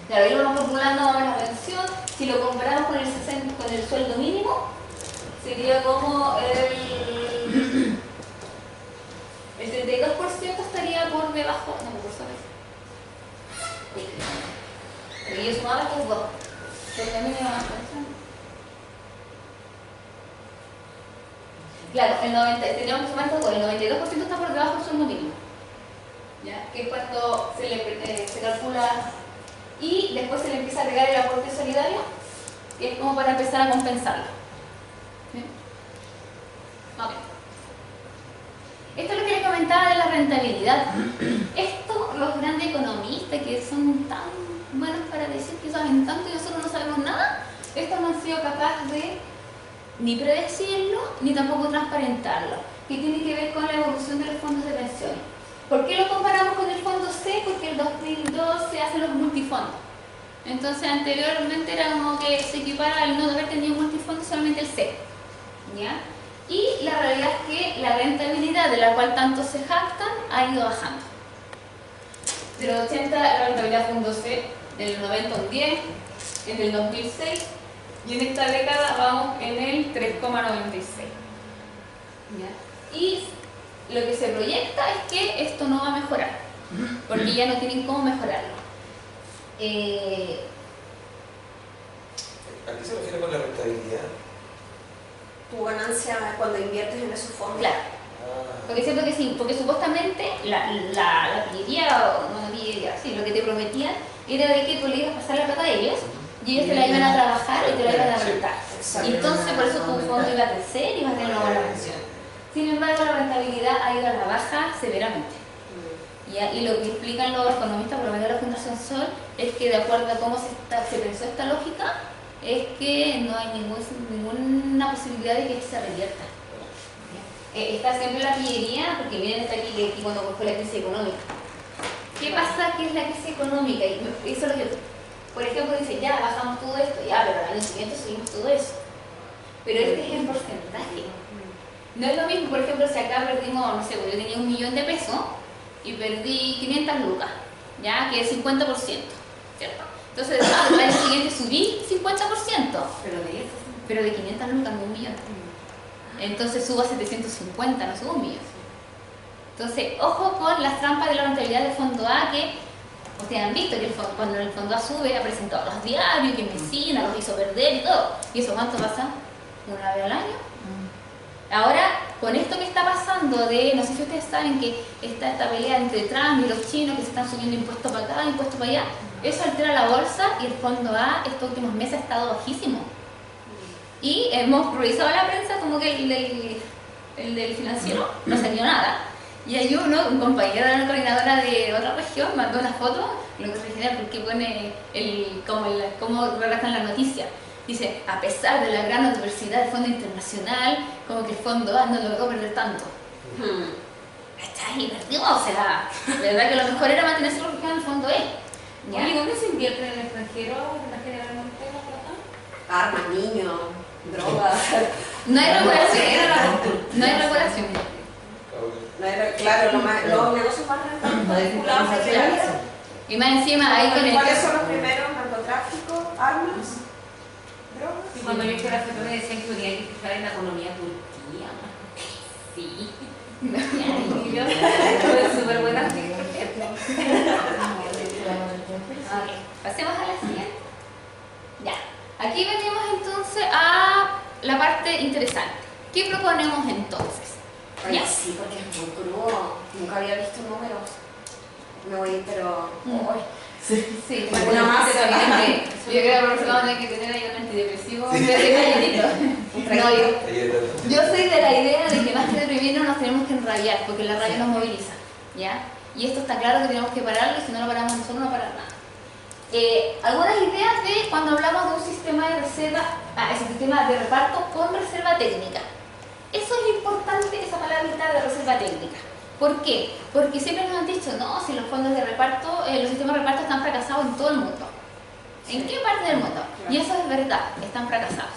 Claro, ahí lo vamos calculando más o menos la pensión. Si lo comparamos con el sueldo mínimo, sería como el 32% estaría por debajo. No, por saber. Pero yo sumaba estos dos. Sueldo mínimo más pensión. Claro, tenemos que sumar estos dos. El 92% está por debajo del sueldo mínimo. ¿Ya? Que es cuando se calcula. Y después se le empieza a agregar el aporte solidario, que es como para empezar a compensarlo. ¿Sí? Okay. Esto es lo que les comentaba de la rentabilidad. Esto, los grandes economistas que son tan buenos para decir que saben tanto y nosotros no sabemos nada, estos no han sido capaces de ni predecirlo, ni tampoco transparentarlo, que tiene que ver con la evolución de los fondos de pensiones. ¿Por qué lo comparamos con el fondo C? Porque en el 2002 se hacen los multifondos. Entonces anteriormente era como que se equipara al no haber tenido multifondos solamente el C. ¿Ya? Y la realidad es que la rentabilidad de la cual tanto se jactan ha ido bajando. De los 80 la rentabilidad fue un 12, del 90 un 10, en el 2006 y en esta década vamos en el 3,96. ¿Ya? Y lo que se proyecta es que esto no va a mejorar, porque ya no tienen cómo mejorarlo. ¿A qué se refiere con la rentabilidad? Tu ganancia cuando inviertes en esos fondos. Claro. Porque es cierto que sí, porque supuestamente la pillería, o no la pillería, sí, lo que te prometían era de que tú le ibas a pasar la plata a ellos y ellos te la iban a trabajar y te la iban a rentar. Y entonces por eso tu fondo iba a crecer y ibas a tener una buena pensión. Sin embargo, la rentabilidad ha ido a la baja severamente. Y lo que explican los economistas, por lo menos la Fundación Sol, es que de acuerdo a cómo se pensó esta lógica, es que no hay ninguna posibilidad de que se revierta. Está siempre la pillería, porque miren está aquí cuando fue la crisis económica. ¿Qué pasa? Que es la crisis económica. Y eso es lo que, por ejemplo, dice, ya bajamos todo esto, ya, pero al año siguiente subimos todo eso. Pero este es el porcentaje. No es lo mismo, por ejemplo, si acá perdimos, no sé, yo tenía 1 millón de pesos y perdí 500 lucas, ¿ya? Que es 50%, ¿cierto? Entonces, al año siguiente subí 50%. Pero de 500 lucas, no 1 millón. Entonces subo a 750, no subo 1 millón. Entonces, ojo con las trampas de la rentabilidad del fondo A, que ustedes han visto que cuando el fondo A sube, ha presentado los diarios, que Mesina los hizo perder y todo. ¿Y eso cuánto pasa? ¿1 vez al año? Ahora, con esto que está pasando de, no sé si ustedes saben que está esta pelea entre Trump y los chinos que se están subiendo impuestos para acá, impuestos para allá, eso altera la bolsa y el fondo A estos últimos meses ha estado bajísimo. Y hemos revisado la prensa como que el del financiero no salió nada. Y hay un compañero de una coordinadora de otra región mandó una foto, lo que se genera porque pone cómo redactan la noticia. Dice, a pesar de la gran adversidad del fondo internacional, como que el fondo A no logró perder tanto. Está ahí, perdió, o sea, la verdad que lo mejor era mantenerse refugiado en el fondo E. ¿Ya? ¿Y dónde se invierte en el extranjero generalmente? Armas, niños, drogas. No hay regulación, no hay regulación. Claro, los negocios más rentables. Y más encima ahí con el... ¿Cuáles son los primeros? Narcotráfico, armas, drogas. Y cuando yo fui a la FP me decían que tenía que fijar en la economía turquía. Sí. Y yo tuve súper buena Pasemos a la siguiente. Ya. Aquí venimos entonces a la parte interesante. ¿Qué proponemos entonces? Ay, ¿Ya? sí, porque es muy crudo. Nunca había visto números. Me voy, pero... Sí, Una más. yo creo que vamos a tener que tener ahí un antidepresivo en vez de galletito. No, yo soy de la idea de que más que deprimirnos nos tenemos que enrabiar, porque la rabia nos moviliza, ¿ya? Y esto está claro que tenemos que pararlo, y si no lo paramos nosotros no para nada. Algunas ideas de cuando hablamos de un sistema de reserva, ese sistema de reparto con reserva técnica. Eso es importante, esa palabrita de reserva técnica. ¿Por qué? Porque siempre nos han dicho, no, si los fondos de reparto, los sistemas de reparto están fracasados en todo el mundo. ¿En qué parte del mundo? Y eso es verdad, están fracasados.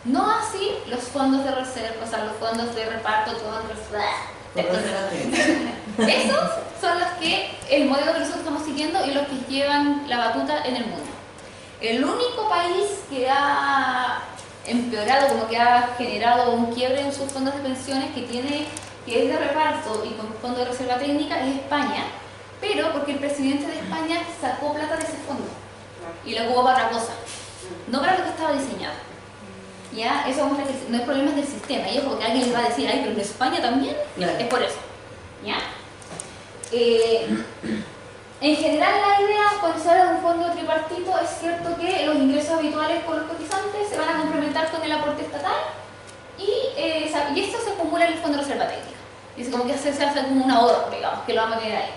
No así los fondos de reserva, o sea, los fondos de reparto con esos son los que, el modelo que nosotros estamos siguiendo y los que llevan la batuta en el mundo. El único país que ha empeorado, como que ha generado un quiebre en sus fondos de pensiones que es de reparto y con fondo de reserva técnica es España, pero porque el presidente de España sacó plata de ese fondo y lo ocupó para otra cosa, no para lo que estaba diseñado. ¿Ya? Eso muestra que no hay problemas del sistema, y ojo que alguien le va a decir, ay, pero en España también, claro. Es por eso. ¿Ya? En general la idea, cuando se habla de un fondo tripartito, es cierto que los ingresos habituales por los cotizantes se van a complementar con el aporte estatal y esto se acumula en el fondo de reserva técnica. Es como que se hace como un ahorro, digamos, que lo vamos a tener ahí.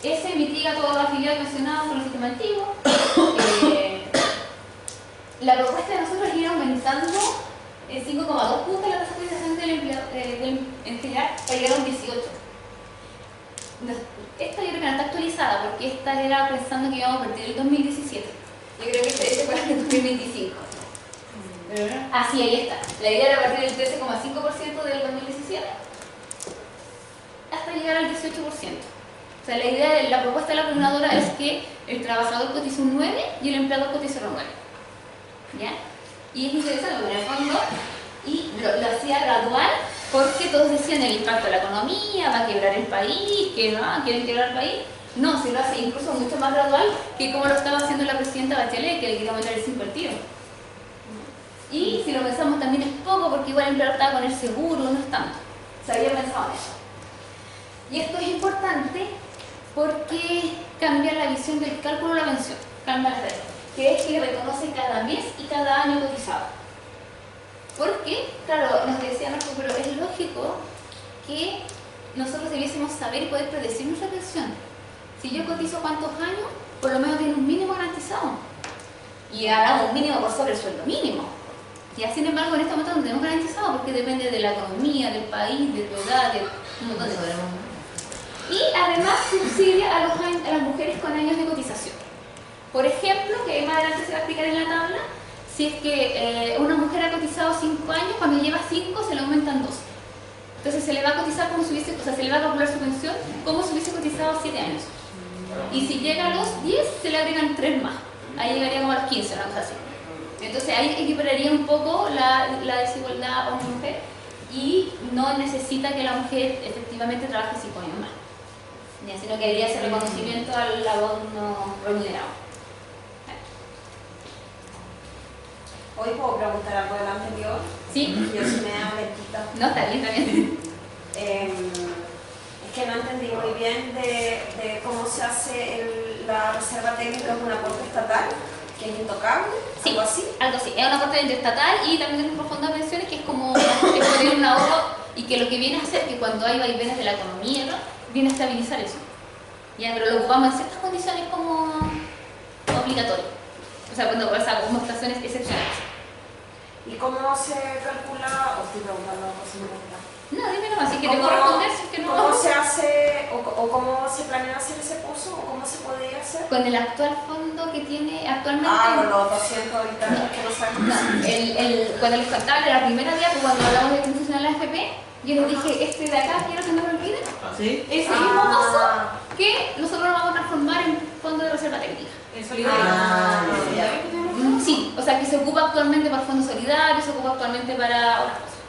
Ese mitiga toda la actividad mencionada con el sistema antiguo. La propuesta de nosotros es ir aumentando en 5,2 puntos la tasa de cotización del empleado en general para llegar a un 18. Esta yo creo que no está actualizada porque esta era pensando que íbamos a partir del 2017. Yo creo que este fue el 2025. Así, ahí está. La idea era partir del 13,5% del 2017 hasta llegar al 18%. O sea, la idea de la propuesta de la coordinadora es que el trabajador cotiza un 9 y el empleador cotiza un 9. ¿Ya? Y es interesante porque en el fondo y lo hacía gradual porque todos decían el impacto de la economía, va a quebrar el país, que no, quieren quebrar el país. No, se lo hace incluso mucho más gradual que como lo estaba haciendo la presidenta Bachelet, que le quería aumentar el 5 al tiro. Y si lo pensamos también es poco porque igual el empleador estaba con el seguro, no es tanto. Se había pensado en eso. Y esto es importante porque cambia la visión del cálculo de la pensión, cambia las reglas, que es que reconoce cada mes y cada año cotizado. Porque, claro, nos decía Marco, pero es lógico que nosotros debiésemos saber y poder predecir nuestra pensión. Si yo cotizo cuántos años, por lo menos tiene un mínimo garantizado. Y ahora un mínimo por sobre el sueldo mínimo. Y sin embargo, en este momento no tenemos garantizado porque depende de la economía, del país, de tu edad, de un montón de cosas. Y además subsidia a las mujeres Por ejemplo, que más adelante se va a explicar en la tabla, si es que una mujer ha cotizado 5 años, cuando lleva 5 se le aumentan 2. Entonces se le va a cotizar como si hubiese, o sea, se le va a calcular su pensión como si hubiese cotizado 7 años. Y si llega a los 10, se le agregan 3 más. Ahí llegaría como a los 15, una cosa así. Entonces ahí equipararía un poco la desigualdad hombre-mujer y no necesita que la mujer efectivamente trabaje 5 años más, ya, sino que debería ser reconocimiento al labor no remunerado. Hoy puedo preguntar algo del anterior. Sí. Yo sí me da lentita. No, está bien, está bien. Es que no entendí muy bien de cómo se hace la reserva técnica de un aporte estatal, que es intocable, Sí, algo así. algo así. Es una aporte interestatal y también tenemos un fondo de pensiones que es como es poner un ahorro y que lo que viene a hacer que cuando hay vaivenes de la economía, ¿no? Viene a estabilizar eso. Ya, pero lo ocupamos en ciertas condiciones como obligatorio. O sea, como estaciones excepcionales. ¿Y cómo se calcula? O estoy preguntando algo si me pregunta. No, dime nomás, si queremos responder, si es que no. ¿Cómo se hace o cómo se planea hacer ese pozo o cómo se podría hacer? Con el actual fondo que tiene actualmente. Con los 200 ahorita que no saben. No, cuando les contaba de la primera día, cuando hablamos de institucional de la AFP, yo les dije, este de acá, quiero que no me lo olviden. ¿Sí? Ese mismo pozo que nosotros lo vamos a transformar en fondo de reserva técnica. El solidario. Sí, o sea que se ocupa actualmente para fondos solidarios, se ocupa actualmente para otras cosas.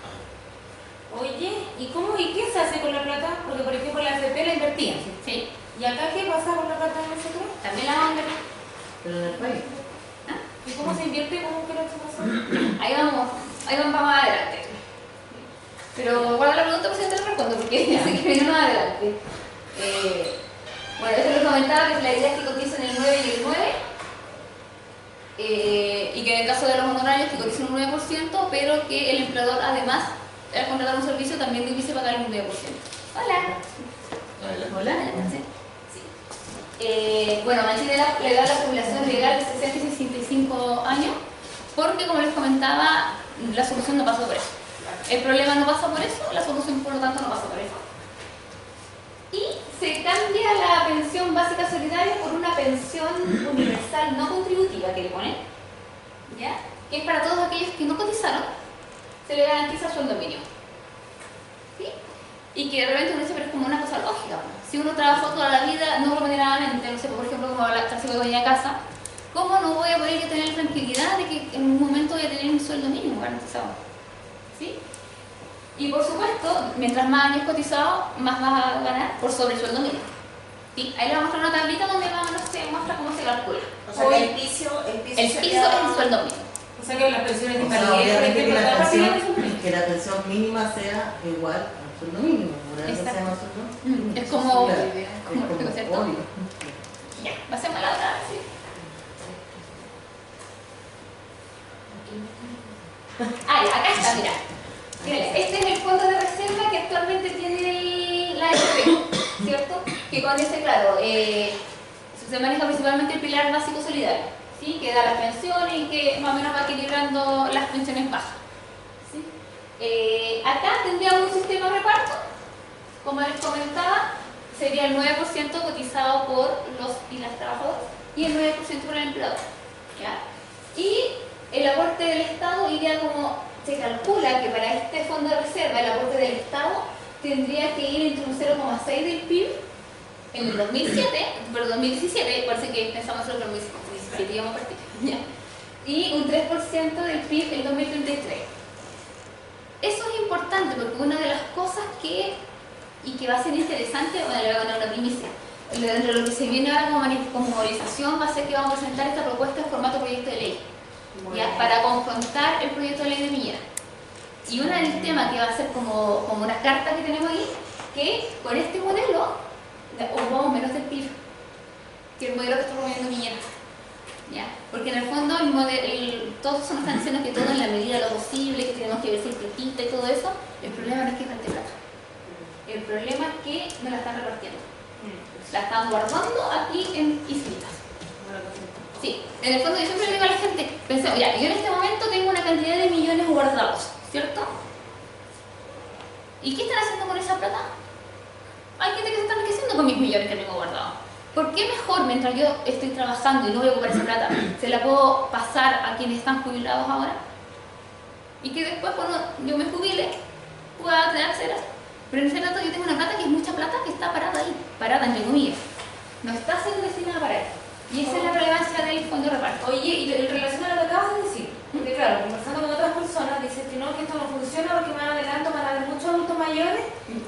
Oye, ¿y qué se hace con la plata? Porque por ejemplo la AFP la invertían. Sí, ¿Y acá qué pasa con la plata de nosotros? también la vamos a ver. Pero en el país. ¿Y cómo se invierte? ¿Cómo que lo se pasa? Ahí vamos más adelante. Pero guarda la pregunta, por si te lo respondo, porque sé que viene más adelante. Bueno, esto lo comentaba, que la idea es que coticen el 9 y el 9. Y que en el caso de los honorarios que coticen un 9%, pero que el empleador además, al contratar un servicio, también debiese pagar un 9%. Hola. Hola. Sí. Bueno, a Chile le da la jubilación legal de 60 y 65 años, porque como les comentaba, la solución no pasa por eso. El problema no pasa por eso, la solución por lo tanto no pasa por eso. Y se cambia la pensión básica solidaria por una pensión universal no contributiva que le ponen, ¿ya? Que es para todos aquellos que no cotizaron, se le garantiza sueldo mínimo. ¿Sí? Y que de repente uno dice, pero es como una cosa lógica, ¿no? Si uno trabajó toda la vida no remuneradamente, no sé, por ejemplo, como la clásica de doña casa, ¿cómo no voy a poder tener tranquilidad de que en un momento voy a tener un sueldo mínimo garantizado? ¿Sí? Y por supuesto, mientras más años cotizados, más vas a ganar por sobre sueldo mínimo. ¿Sí? Ahí le vamos a mostrar una tablita donde se muestra cómo se calcula. O sea que el piso El piso es el sueldo mínimo. O sea que las pensiones de O sea, calidad, por obviamente ejemplo, que todas las pensiones que la pensión mínima sea igual al sueldo mínimo. Por eso se Exacto. llama sueldo mínimo. Es como... Claro, como es como ¿cierto? obvio. Ya, pasemos a la otra, sí. Ya, acá está, mira. Mira, este es el fondo de reserva que actualmente tiene la AFP, ¿cierto? Que con ese, claro, se maneja principalmente el pilar básico solidario, ¿sí? Que da las pensiones y que más o menos va equilibrando las pensiones bajas. ¿Sí? Acá tendríamos un sistema de reparto, como les comentaba, sería el 9% cotizado por los y las trabajadoras y el 9% por el empleador, ¿ya? Y el aporte del Estado iría como, se calcula que para este fondo de reserva el aporte del Estado tendría que ir entre un 0,6 del PIB en el 2017, parece que pensamos en el 2017 íbamos a partir, ¿ya? Y un 3% del PIB en 2033. Eso es importante porque una de las cosas que va a ser interesante, bueno, le voy a ganar una primicia, dentro de lo que se viene ahora como movilización va a ser que vamos a presentar esta propuesta en formato proyecto de ley, ¿ya? Para confrontar el proyecto de ley de Piñera. Y uno del tema que va a ser como una carta que tenemos ahí, que con este modelo ocupamos menos del PIB que el modelo que está promoviendo Piñera, ¿ya? Porque en el fondo todos nos están diciendo que todo en la medida de lo posible, que tenemos que ver si platita y todo eso. El problema no es que falte plata, el problema es que no la están repartiendo, la están guardando aquí en islitas. Sí, en el fondo yo siempre le digo a la gente, pensemos, ya, yo en este momento tengo una cantidad de millones guardados, ¿cierto? ¿Y qué están haciendo con esa plata? Hay gente que se está enriqueciendo con mis millones que tengo guardados. ¿Por qué mejor favor, mientras yo estoy trabajando y no voy a ocupar esa plata, se la puedo pasar a quienes están jubilados ahora? Y que después, cuando yo me jubile, pueda tener acceso. Pero en ese rato yo tengo una plata que es mucha plata que está parada ahí, parada entre comillas. No está siendo destinada para eso. Y esa es la relevancia del fondo de reparto. Oye, y en relación a lo que acabas de decir, porque claro, conversando con otras personas, dicen que no, que esto no funciona porque más adelante van a haber muchos adultos mayores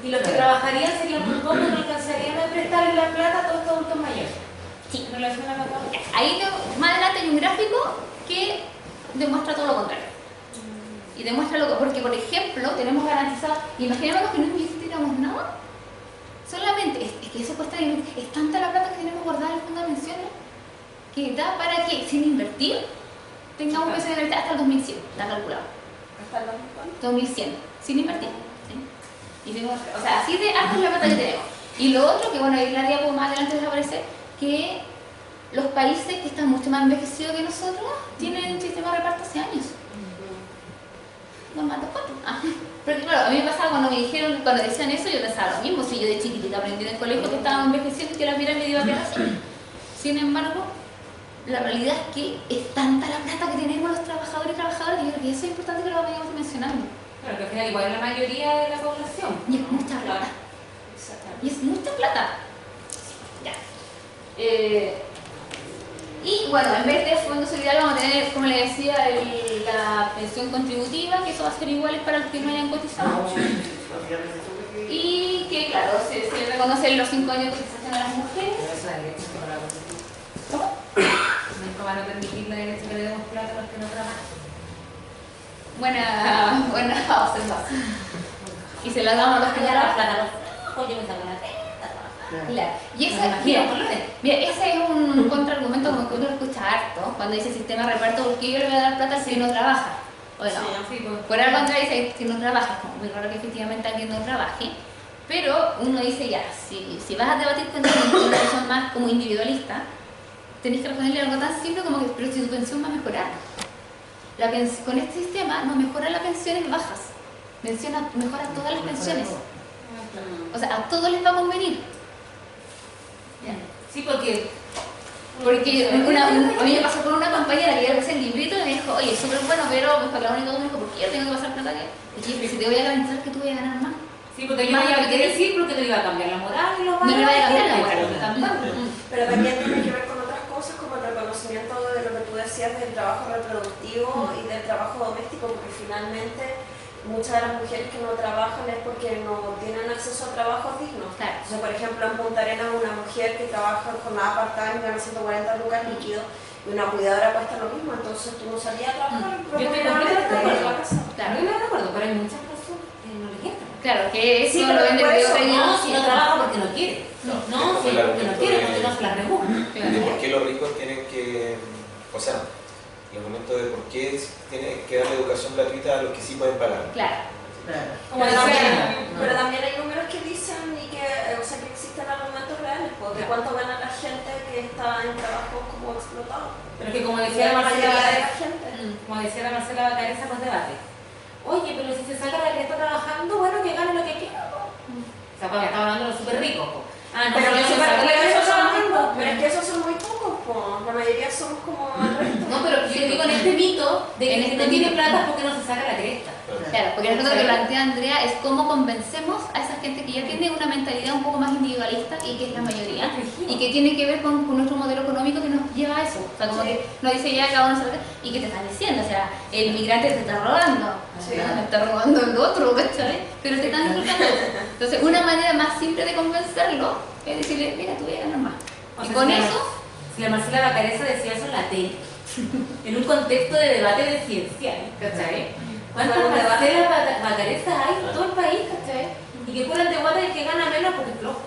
y los que trabajarían serían muy pocos y no alcanzarían a prestarle la plata a todos estos adultos mayores. Sí. En relación a lo que acabas de decir. Ahí más adelante hay un gráfico que demuestra todo lo contrario. Y demuestra lo que, porque por ejemplo, tenemos garantizado, imaginémonos que no invirtiéramos nada, solamente, es que eso cuesta, es tanta la plata que tenemos guardada en el fondo de pensiones, que da para que sin invertir tengamos pensiones de hasta el 2100, está calculado. ¿Hasta los 2100, sin invertir. ¿Sí? Y tenemos, o sea, así de harta es la plata que tenemos. Y lo otro, que bueno, ahí la diapo más adelante les aparece, que los países que están mucho más envejecidos que nosotros tienen un sistema de reparto hace años. No más dos cuatro. Porque claro, a mí me pasaba cuando me dijeron, cuando decían eso, yo pensaba lo mismo, si yo de chiquitita aprendí en el colegio que estábamos envejeciendo y que la pirámide iba a quedar así. Sin embargo, la realidad es que es tanta la plata que tenemos los trabajadores y trabajadoras que yo creo que eso es importante que lo vayamos mencionando. Claro, que al final igual es la mayoría de la población. Y es mucha plata. Y es mucha plata. Ya. Y bueno, en vez de fondo solidario vamos a tener, como le decía, la pensión contributiva, que eso va a ser igual para los que no hayan cotizado. Y que claro, se reconocen los 5 años de cotización a las mujeres. Eso es derecho para la Constitución. ¿Cómo? Nunca van a permitir la derecha que le demos plata a los que no trabajan. Buena observación. Y se la damos a los que ya trabajan. Oye, me saco la teta. Claro. Y ese es un contraargumento como que uno escucha harto cuando dice sistema de reparto, porque yo le voy a dar plata al que no trabaja. Bueno, por algo contrario dice que no trabaja, es como muy raro que efectivamente alguien no trabaje, pero uno dice ya, si vas a debatir con una persona más como individualista, tenés que responderle algo tan simple como que, pero si tu pensión va a mejorar. Con este sistema no mejora las pensiones bajas, mejora todas las pensiones. O sea, a todos les va a convenir. Sí, porque a mí me pasó con una compañera que yo le puse el librito y me dijo, oye, es súper bueno, pero me pagaron y todo, me dijo, ¿por qué yo tengo que pasar plata? Y dije, pero si te voy a garantizar que tú vas a ganar más. sí, porque yo no iba a decir porque no iba a cambiar la moral y lo No le voy a cambiar la moral. Pero también tiene que ver con otras cosas como el reconocimiento de lo que tú decías del trabajo reproductivo y del trabajo doméstico, porque finalmente muchas de las mujeres que no trabajan es porque no tienen acceso a trabajos dignos. Claro. Entonces, por ejemplo, en Punta Arenas una mujer que trabaja en jornada part-time gana 140 lucas líquidos y una cuidadora cuesta lo mismo, entonces tú no salías a trabajar. Yo estoy completamente de acuerdo. Claro. Yo no estoy de acuerdo, pero hay muchas personas que no les entra. Claro, que eso Sí, lo pero vende por eso, No, si no trabaja porque no quiere. No, No, si porque no quiere, porque no se la remueve. ¿De por qué los ricos tienen que, o sea, el argumento de por qué tienen que darle educación gratuita a los que sí pueden pagar? Claro. Como Pero decía, pero también hay números que dicen y que, o sea, que existen argumentos reales, porque cuánto gana la gente que está en trabajos como explotados. pero que como Y decía la la mayoría de Marcela, la gente. como decía la Marcela Bacareza con debate. Oye, pero si se saca la que está trabajando, bueno, que gane lo que quiera. O sea, porque estaba hablando de los súper ricos. Ah, no, Pero, si se saca la que esos está trabajando. pero es que esos son muy pocos, po. La mayoría somos como el resto. No, pero yo digo en este mito de que En el que este no tiene mito. plata es porque no se saca la cresta. Claro, porque nosotros lo que plantea Andrea es cómo convencemos a esa gente que ya tiene una mentalidad un poco más individualista y que es la mayoría, y que tiene que ver con nuestro modelo económico que nos lleva a eso. O sea, como que nos dice ya cada uno se lo que- y que te están diciendo, o sea, el inmigrante te está robando, Sí. ¿no? Me está robando el otro, ¿cachai? Pero te están inculcando eso. Entonces, una manera más simple de convencerlo es decirle, mira, tú vas a ganar más. O Y sea, con si eso, si la Marcela Bacareza decía eso en la tele, en un contexto de debate presidencial, ¿cachai? ¿Cuántas Marcela Bacarezas hay en todo el país, ¿cachai? Y que curan de guata el que gana menos porque es flojo.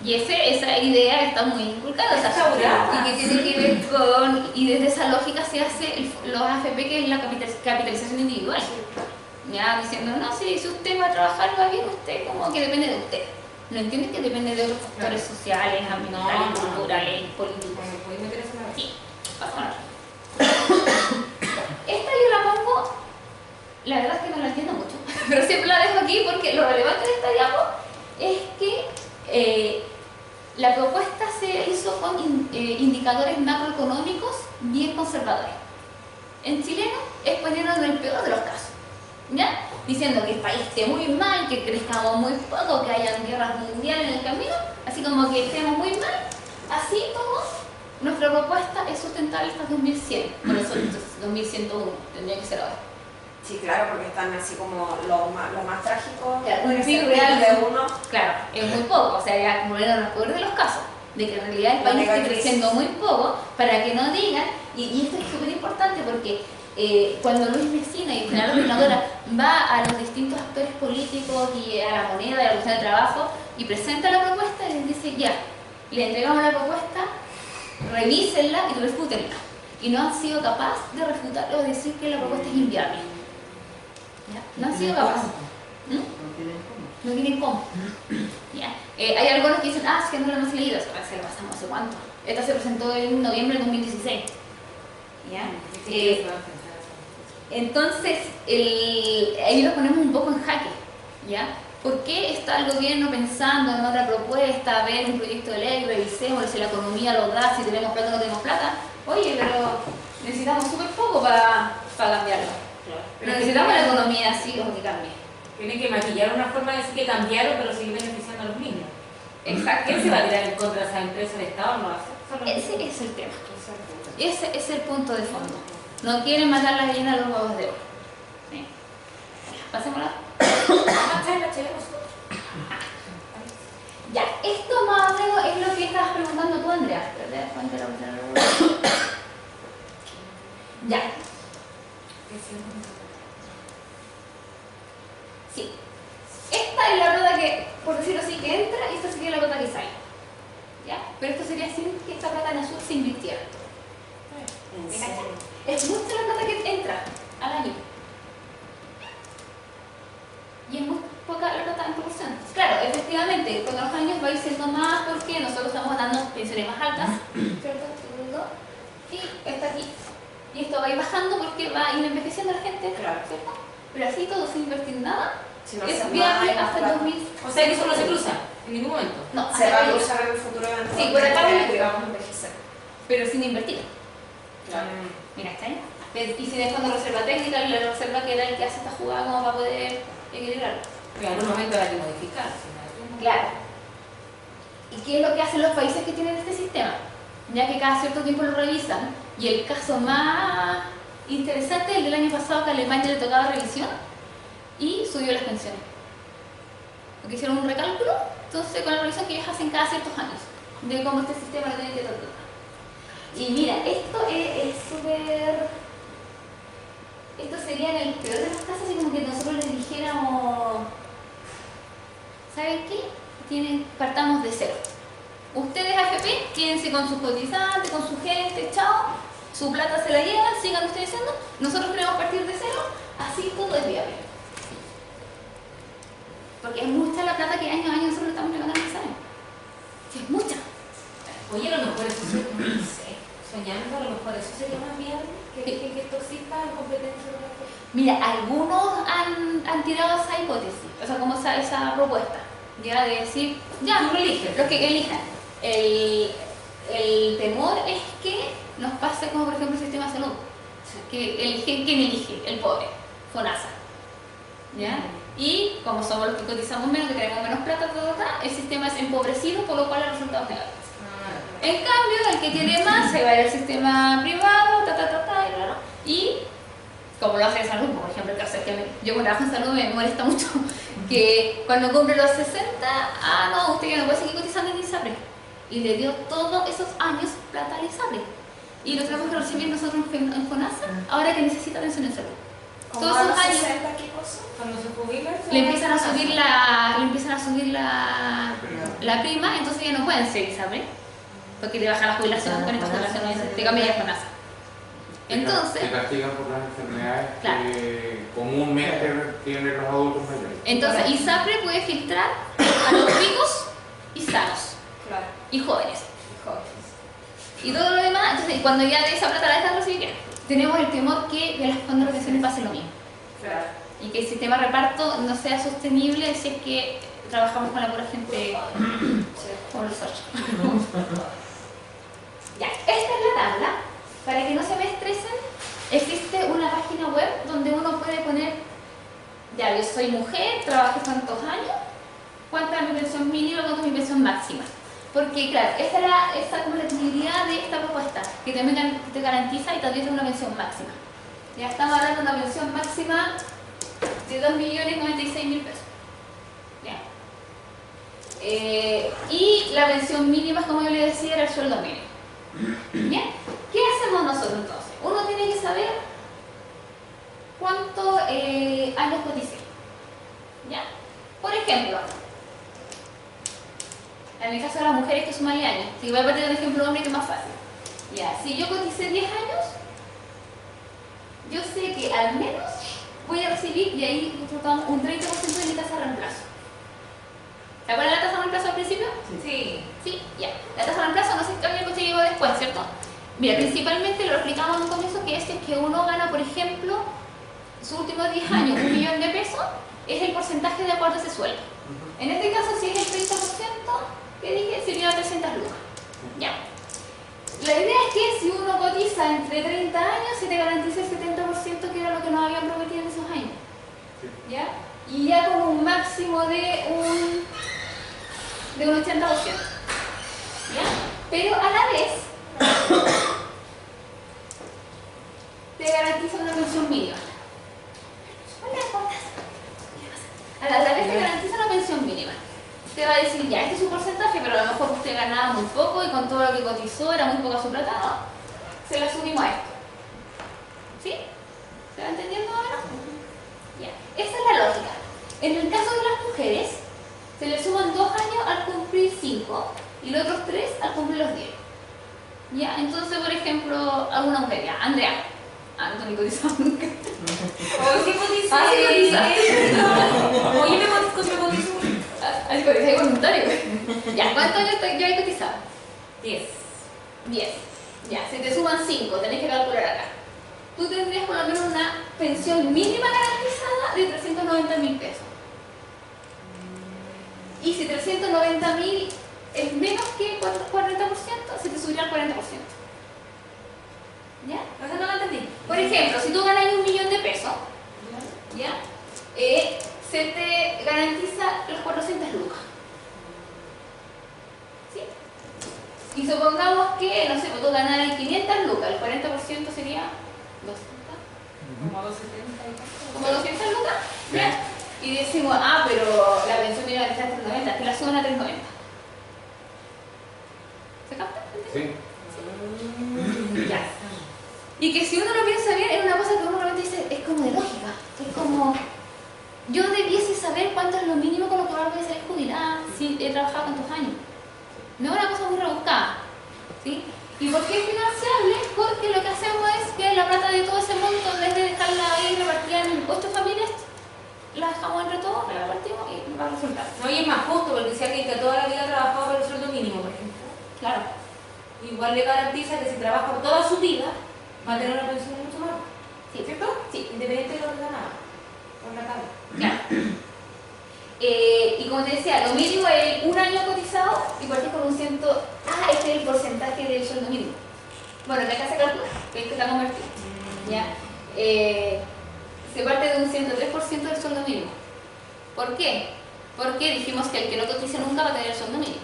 y esa idea está muy inculcada, o sea, Está brava. y que tiene que ver con, y desde esa lógica se hace los AFP, que es la capitalización individual. Ya diciendo, no, si usted va a trabajar, va bien, usted como que depende de usted. No entienden que depende de otros factores sociales, ambientales, No. culturales, políticos. ¿Puedes meter eso en la Sí, pasa nada. Esta yo la pongo, la verdad es que no la entiendo mucho, pero siempre la dejo aquí porque lo relevante de esta diapo es que la propuesta se hizo con indicadores macroeconómicos bien conservadores. En chileno es poniéndonos en el peor de los casos, ¿ya? Diciendo que el país esté muy mal, que crezcamos muy poco, que hayan guerras mundiales en el camino, así como que estemos muy mal. Así como nuestra propuesta es sustentable hasta 2100, por eso 2101 tendría que ser ahora. Sí, claro, porque están así como lo más trágico. Claro, un PIB PIB real de uno. Claro, es muy poco, o sea, ya como era el peor de los casos, de que en realidad el país esté creciendo muy poco, para que no digan, y esto es súper importante porque cuando Luis Mesina y el general gobernadora va a los distintos actores políticos y a la moneda, a la cuestión de trabajo, y presenta la propuesta y les dice, ya, le entregamos la propuesta, revísenla y refútenla. Y no han sido capaces de refutarla o decir que la propuesta es inviable. ¿Ya? No han sido capaces. No tienen cómo. ¿Ya? Hay algunos que dicen, es que no lo hemos leído, se lo pasamos no sé cuánto. Esta se presentó en noviembre de 2016. ¿Ya? Entonces, ahí lo ponemos un poco en jaque. ¿Ya? ¿Por qué está el gobierno pensando en otra propuesta, a ver un proyecto de ley, revisemos si la economía lo da, si tenemos plata o no tenemos plata? Oye, pero necesitamos súper poco para cambiarlo. Claro. Pero necesitamos la economía así como que cambie. Tienen que maquillar una forma de decir que cambiaron, pero seguir beneficiando a los niños. Exacto. ¿Quién se va a tirar en contra de esa empresa? ¿El Estado no lo hace? Ese es el tema. Ese es el punto de fondo. No quieren matar la gallina a los huevos de oro. ¿Sí? Pasémosla. Ya, esto más o menos es lo que estabas preguntando tú, Andrea. Ya. Sí. Esta es la plata que, por decirlo así, que entra y esta sería la plata que sale. ¿Ya? Pero esto sería sin que esta plata en azul se invirtiera. Es mucha la plata que entra al año. Y es muy poca la plata en proporción. Claro, efectivamente, con los años va a ir siendo más porque nosotros estamos dando pensiones más altas, ¿cierto? Y está aquí. Y esto va a ir bajando porque va a ir envejeciendo la gente, Claro. ¿cierto? Pero así todo sin invertir nada, Si no es se viable va, hasta el 2000. O sea que eso no se cruza en ningún momento. No, se va a hasta que- usar en el futuro eventualmente. Sí, por acá que vamos a envejecer. pero sin invertir. Claro. Mira, ¿está ahí? Y si después de reserva técnica, la reserva que era el que hace esta jugada como para poder equilibrarlo. En algún momento habrá que modificar. Claro. ¿Y qué es lo que hacen los países que tienen este sistema? Ya que cada cierto tiempo lo revisan. Y el caso más interesante, el del año pasado, que a Alemania le tocaba revisión y subió las pensiones. Porque hicieron un recálculo, entonces con la revisión que ellos hacen cada ciertos años, de cómo este sistema lo tiene que tratar. Y mira, esto es súper... Esto sería en el peor de los casos, así como que nosotros les dijéramos, ¿saben qué? Partamos de cero. Ustedes AFP, quédense con sus cotizantes, con su gente, chao, su plata se la llevan, sigan ustedes haciendo, nosotros queremos partir de cero, así todo es viable. Porque es mucha la plata que año a año nosotros estamos levantando el examen. Sí, es mucha. Oye, a lo mejor eso sería, no sé, soñando, a lo mejor eso sería más viable que dejen que esto exista en competencia con la gente. Mira, algunos han tirado esa hipótesis, o sea, como esa propuesta, ya de decir, ya, Tú lo eliges. los que elijan. El temor es que nos pase como por ejemplo el sistema de salud, que ¿quién elige? El pobre, FONASA. ¿Ya? Y como somos los que cotizamos menos, que tenemos menos plata, el sistema es empobrecido, por lo cual los resultados negativos. En cambio, el que tiene más se va a ir al sistema privado, y como lo hace en salud, por ejemplo, el caso es que yo cuando trabajo en salud me molesta mucho que cuando cumple los 60, no, usted ya no puede seguir cotizando en ISAPRE. Y le dio todos esos años plata al ISAPRE. Y lo tenemos que recibir nosotros en FONASA, ahora que necesita atención en salud. ¿Cómo Todos a esos los años 60 qué cosa? Cuando se jubilan, le empiezan a subir la prima, entonces ya no pueden ser ISAPRE, porque te baja la jubilación, con esta jubilación te cambia de FONASA. Entonces, se castigan por las enfermedades Claro. que comúnmente tienen los adultos mayores. entonces ISAPRE puede filtrar a los ricos y sanos Claro. y jóvenes. Y todo lo demás, entonces cuando ya de esa plata la dejan recibir, tenemos el temor que de las fondos de pensiones pase lo mismo. Claro. Y que el sistema de reparto no sea sostenible si es que trabajamos con la pura gente como los 8. Ya, esta es la tabla. Para que no se me estresen, existe una página web donde uno puede poner, ya, yo soy mujer, trabajé tantos años, cuánta es mi pensión mínima, cuánta es mi pensión máxima. Porque, claro, esta era esta como la utilidad de esta propuesta, que también te garantiza y también es una pensión máxima. Ya estamos hablando de una pensión máxima de 2.096.000 pesos. Ya. Y la pensión mínima, como yo le decía, era el sueldo mínimo. ¿Bien? ¿Qué hacemos nosotros entonces? Uno tiene que saber cuántos años coticé. ¿Ya? Por ejemplo, en el caso de las mujeres que suman años, si voy a partir de un ejemplo hombre que es más fácil. Ya, si yo coticé 10 años, yo sé que al menos voy a recibir, y ahí nosotros un 30% de mi tasa de reemplazo. ¿Se acuerdan de la tasa de reemplazo al principio? Sí. Sí, ya. La tasa de reemplazo no sé qué había conseguido después, ¿cierto? Mira, principalmente lo explicamos en un comienzo, que es que uno gana, por ejemplo, sus últimos 10 años, 1 millón de pesos, es el porcentaje de acuerdo a ese sueldo. En este caso, si es el 30%, que dije, sería 300 lucas. Ya. La idea es que si uno cotiza entre 30 años, se te garantiza el 70%, que era lo que nos habían prometido en esos años. ¿Ya? Y ya con un máximo de un 80%. ¿Ya? Pero a la vez, te garantiza una pensión mínima. Hola, ¿cómo estás? A la vez te garantiza una pensión mínima. Te va a decir, ya, este es su porcentaje, pero a lo mejor usted ganaba muy poco y con todo lo que cotizó era muy poca su plata, ¿no? Se la subimos a esto. ¿Sí? ¿Se va entendiendo ahora? Ya. Esa es la lógica. En el caso de las mujeres, se le suman 2 años al cumplir 5 y los otros 3 al cumplir los 10. ¿Ya? Entonces, por ejemplo, alguna mujer, ya, Andrea. Ah, no te he cotizado nunca. Hoy sí coticé. Ah, sí cotizaste. Oye, me cotizó. Así cotizé voluntario. Ya, ¿cuántos años yo he cotizado? 10. 10. Ya, si te suman 5, tenés que calcular acá. Tú tendrías por lo menos una pensión mínima garantizada de 390.000 pesos. Y si 390.000 es menos que 40%, se te subiría al 40%. ¿Ya? O sea, no lo entendí. Por ejemplo, si tú ganas 1 millón de pesos, ¿ya? Se te garantiza los 400 lucas. ¿Sí? Y supongamos que, no sé, tú ganas 500 lucas, el 40% sería 200. Como 270 y tanto. Como 200 lucas, ¿ya? Y decimos, ah, pero la pensión mínima está en 390, te la suben a 390. ¿Se capta? Sí. Ya. Y que si uno lo piensa bien, es una cosa que uno realmente dice, es como de lógica. Es como, yo debiese saber cuánto es lo mínimo con lo que voy a ser jubilada si he trabajado tantos años. No es una cosa muy rebuscada. ¿Sí? ¿Y por qué es financiable? Porque lo que hacemos es que la plata de todo ese monto, en vez de dejarla ahí repartida en impuestos familiares, la dejamos entre todos, la repartimos y va a resultar. No, y es más justo, porque si alguien que toda la vida ha trabajado por el sueldo mínimo, por ejemplo, Claro. igual le garantiza que si trabaja toda su vida, va a tener una pensión mucho más. Sí. ¿Cierto? Sí. Independiente de lo que ganaba. Por la tabla. Claro. Y como te decía, lo mínimo es 1 año cotizado y partís con un ciento. Ah, este es el porcentaje del sueldo mínimo. Bueno, que acá se calcula, que es que está convertido. ¿Ya? Se parte de un 103% del sueldo mínimo. ¿Por qué? Porque dijimos que el que no cotice nunca va a tener el sueldo mínimo.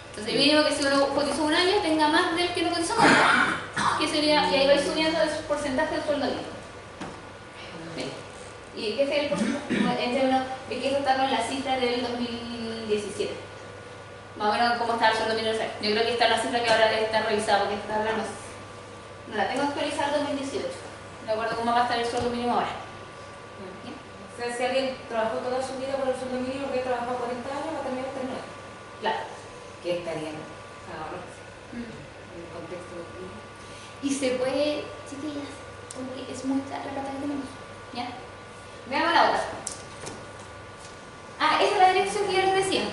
Entonces, el mínimo que si uno cotizó 1 año tenga más del que no cotizó nunca. Que sería, y ahí vais subiendo el porcentaje del sueldo mínimo. ¿Sí? ¿Y qué es el porcentaje? En términos de que eso está con la cifra del 2017. Más o menos cómo está el sueldo mínimo. Yo creo que esta es la cifra que ahora debe estar revisada, porque esta tabla no la tengo actualizada en 2018. No recuerdo cómo va a estar el sueldo mínimo ahora. O sea, si alguien trabajó toda su vida por el sueldo mínimo, que ha trabajado 40 años, va a terminar 39. Claro. Que estaría ahora en el contexto de Y se puede, chiquillas, porque es mucha la plata que tenemos. ¿Ya? Veamos la otra. Ah, esa es la dirección que ya les decía.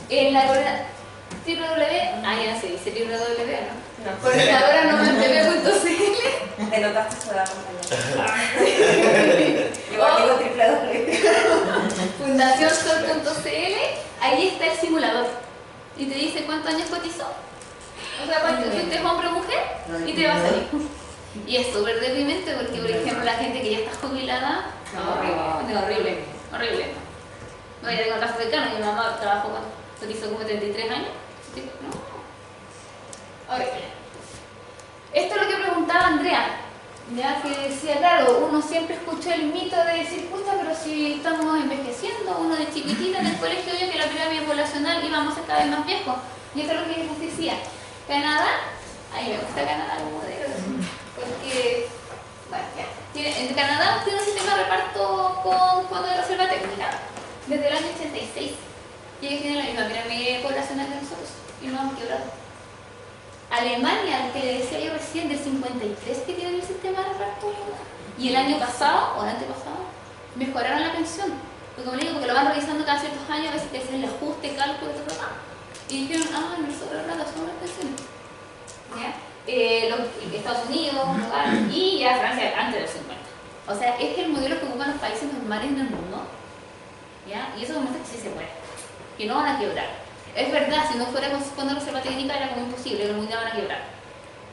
En la coordinadora www, ya se dice www, ¿no? No. Coordinadora nomantv.cl. Te notaste toda la compañía. Igual digo triple doble. fundacionsol.cl, ahí está el simulador. Y te dice cuántos años cotizó. O sea, si usted es hombre o mujer, y te va a salir. Y es súper deprimente porque, por ejemplo, la gente que ya está jubilada, horrible. No, ya tengo casos cercanos, mi mamá trabajó cuando cotizó como 33 años. No, horrible. Esto es lo que preguntaba Andrea. Ya que decía, claro, uno siempre escuchó el mito de decir, puta, pero si estamos envejeciendo, uno de chiquitita en el colegio vio que la pirámide poblacional íbamos a ser cada vez más viejos. Y eso es lo que les decía. Canadá, a mí me gusta Canadá como modelo, porque, bueno, ya. En Canadá tiene un sistema de reparto con fondos de reserva técnica desde el año 86. Y ellos tienen la misma pirámide poblacional de nosotros y no hemos quebrado. Alemania, que le decía yo recién, del 53 que tienen el sistema de reparto, y el año pasado, o el antepasado, mejoraron la pensión. Porque como le digo, porque lo van revisando cada ciertos años, a veces que hacen el ajuste, cálculo, etc. Y dijeron, me sobra plata, son las pensiones. ¿Ya? Estados Unidos, y ya Francia antes de los 50. O sea, es el modelo que ocupan los países normales en el mundo. ¿Ya? Y eso demuestra que sí se puede, que no van a quebrar. Es verdad, si no fuera con fondo de reserva técnica era como imposible, que los mundiales van a quebrar.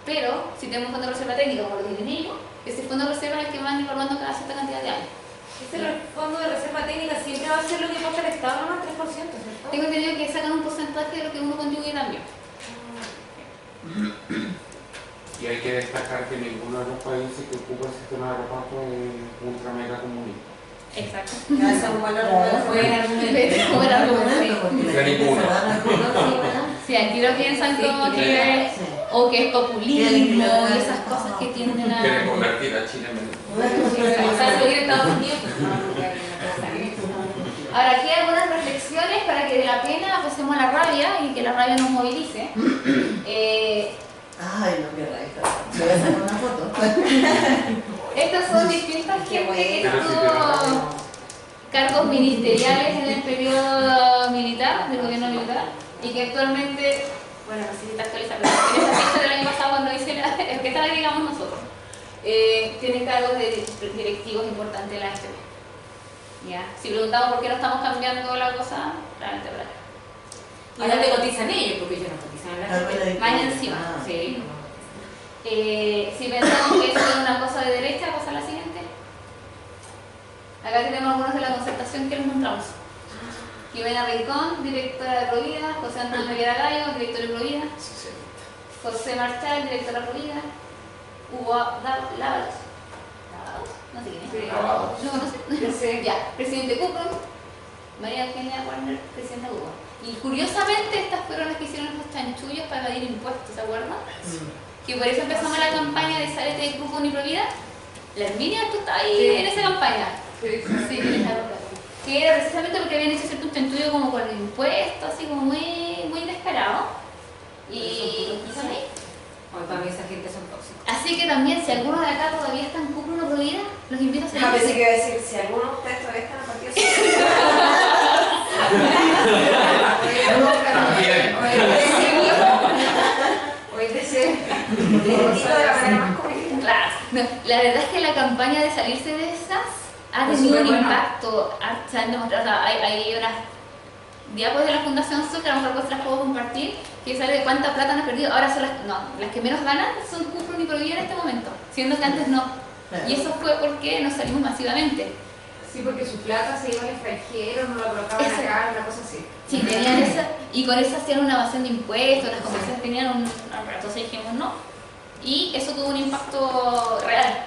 Pero si tenemos fondo de reserva técnica como lo tienen ellos, ese fondo de reserva es el que van evaluando cada cierta cantidad de años. Ese fondo de reserva técnica siempre va a ser lo que pasa el Estado, no más 3%, ¿cierto? Tengo entendido que sacan un porcentaje de lo que uno contribuye también. Y hay que destacar que ninguno de los países que ocupa el sistema de reparto es ultra mega comunista. Exacto. Ya, ese es un buen argumento. Sí, aquí lo piensan como que o que es populismo y esas cosas que tienden a... Quieren convertir a Chile en... O sea, seguir Estados Unidos. Ahora, aquí hay algunas reflexiones para que de la pena pasemos a la rabia y que la rabia nos movilice. Ay, no, qué rabia. Voy a sacar una foto. Estas son distintas gente que estuvo cargos ministeriales en el periodo militar, del gobierno militar, y que actualmente, bueno, no sé si está actualizado, pero en esa fecha del año pasado cuando hice el que está ahí, digamos nosotros, tienen cargos de directivos importantes de la FP. ¿Ya? Si preguntamos por qué no estamos cambiando la cosa, realmente para acá. ¿Y dónde cotizan ellos? Porque ellos no cotizan en la gente. Más encima, sí. Si pensamos que eso es una cosa de derecha, pasa a la siguiente. Acá tenemos algunos de la concertación que les mostramos. Jimena Rincón, directora de Provida, José Antonio Noriega Gallo, director de Provida, José Marchal, director de Provida, Hugo Lavados, no sé quién es. Lavados. ¿No conoce? Ya, presidente Cupro, María Eugenia Warner, presidenta Hugo. Y curiosamente estas fueron las que hicieron los chanchullos para evadir impuestos, ¿se acuerdan? Que por eso empezamos la campaña de Salete de Grupo ni Provida. La Herminia, tú estabas ahí en esa campaña. Sí, que era precisamente porque habían hecho cierto chanchullo como con el impuesto, así como muy descarado. Y son ahí. Para mí esa gente son tóxicos. Así que también, si algunos de acá todavía están en Cupro no Provida, los invito a A pensé que salir. iba a decir, si alguno de ustedes todavía está en el partido hoy deseo de la manera más comunista. Claro. No, la verdad es que la campaña de salirse de esas ha tenido un impacto. Se han demostrado, o sea, hay unas diapos de la Fundación Sol, que a lo mejor pues las puedo compartir, que sale de cuánta plata han perdido. Ahora son las que menos ganan son Cupro y Provida en este momento, siendo que antes no. Y eso fue porque nos salimos masivamente. Sí, porque su plata se iba al extranjero, no la colocaban acá, una cosa así. Sí, tenían esa, y con eso hacían una evasión de impuestos, las comerciantes tenían entonces dijimos no. Y eso tuvo un impacto real.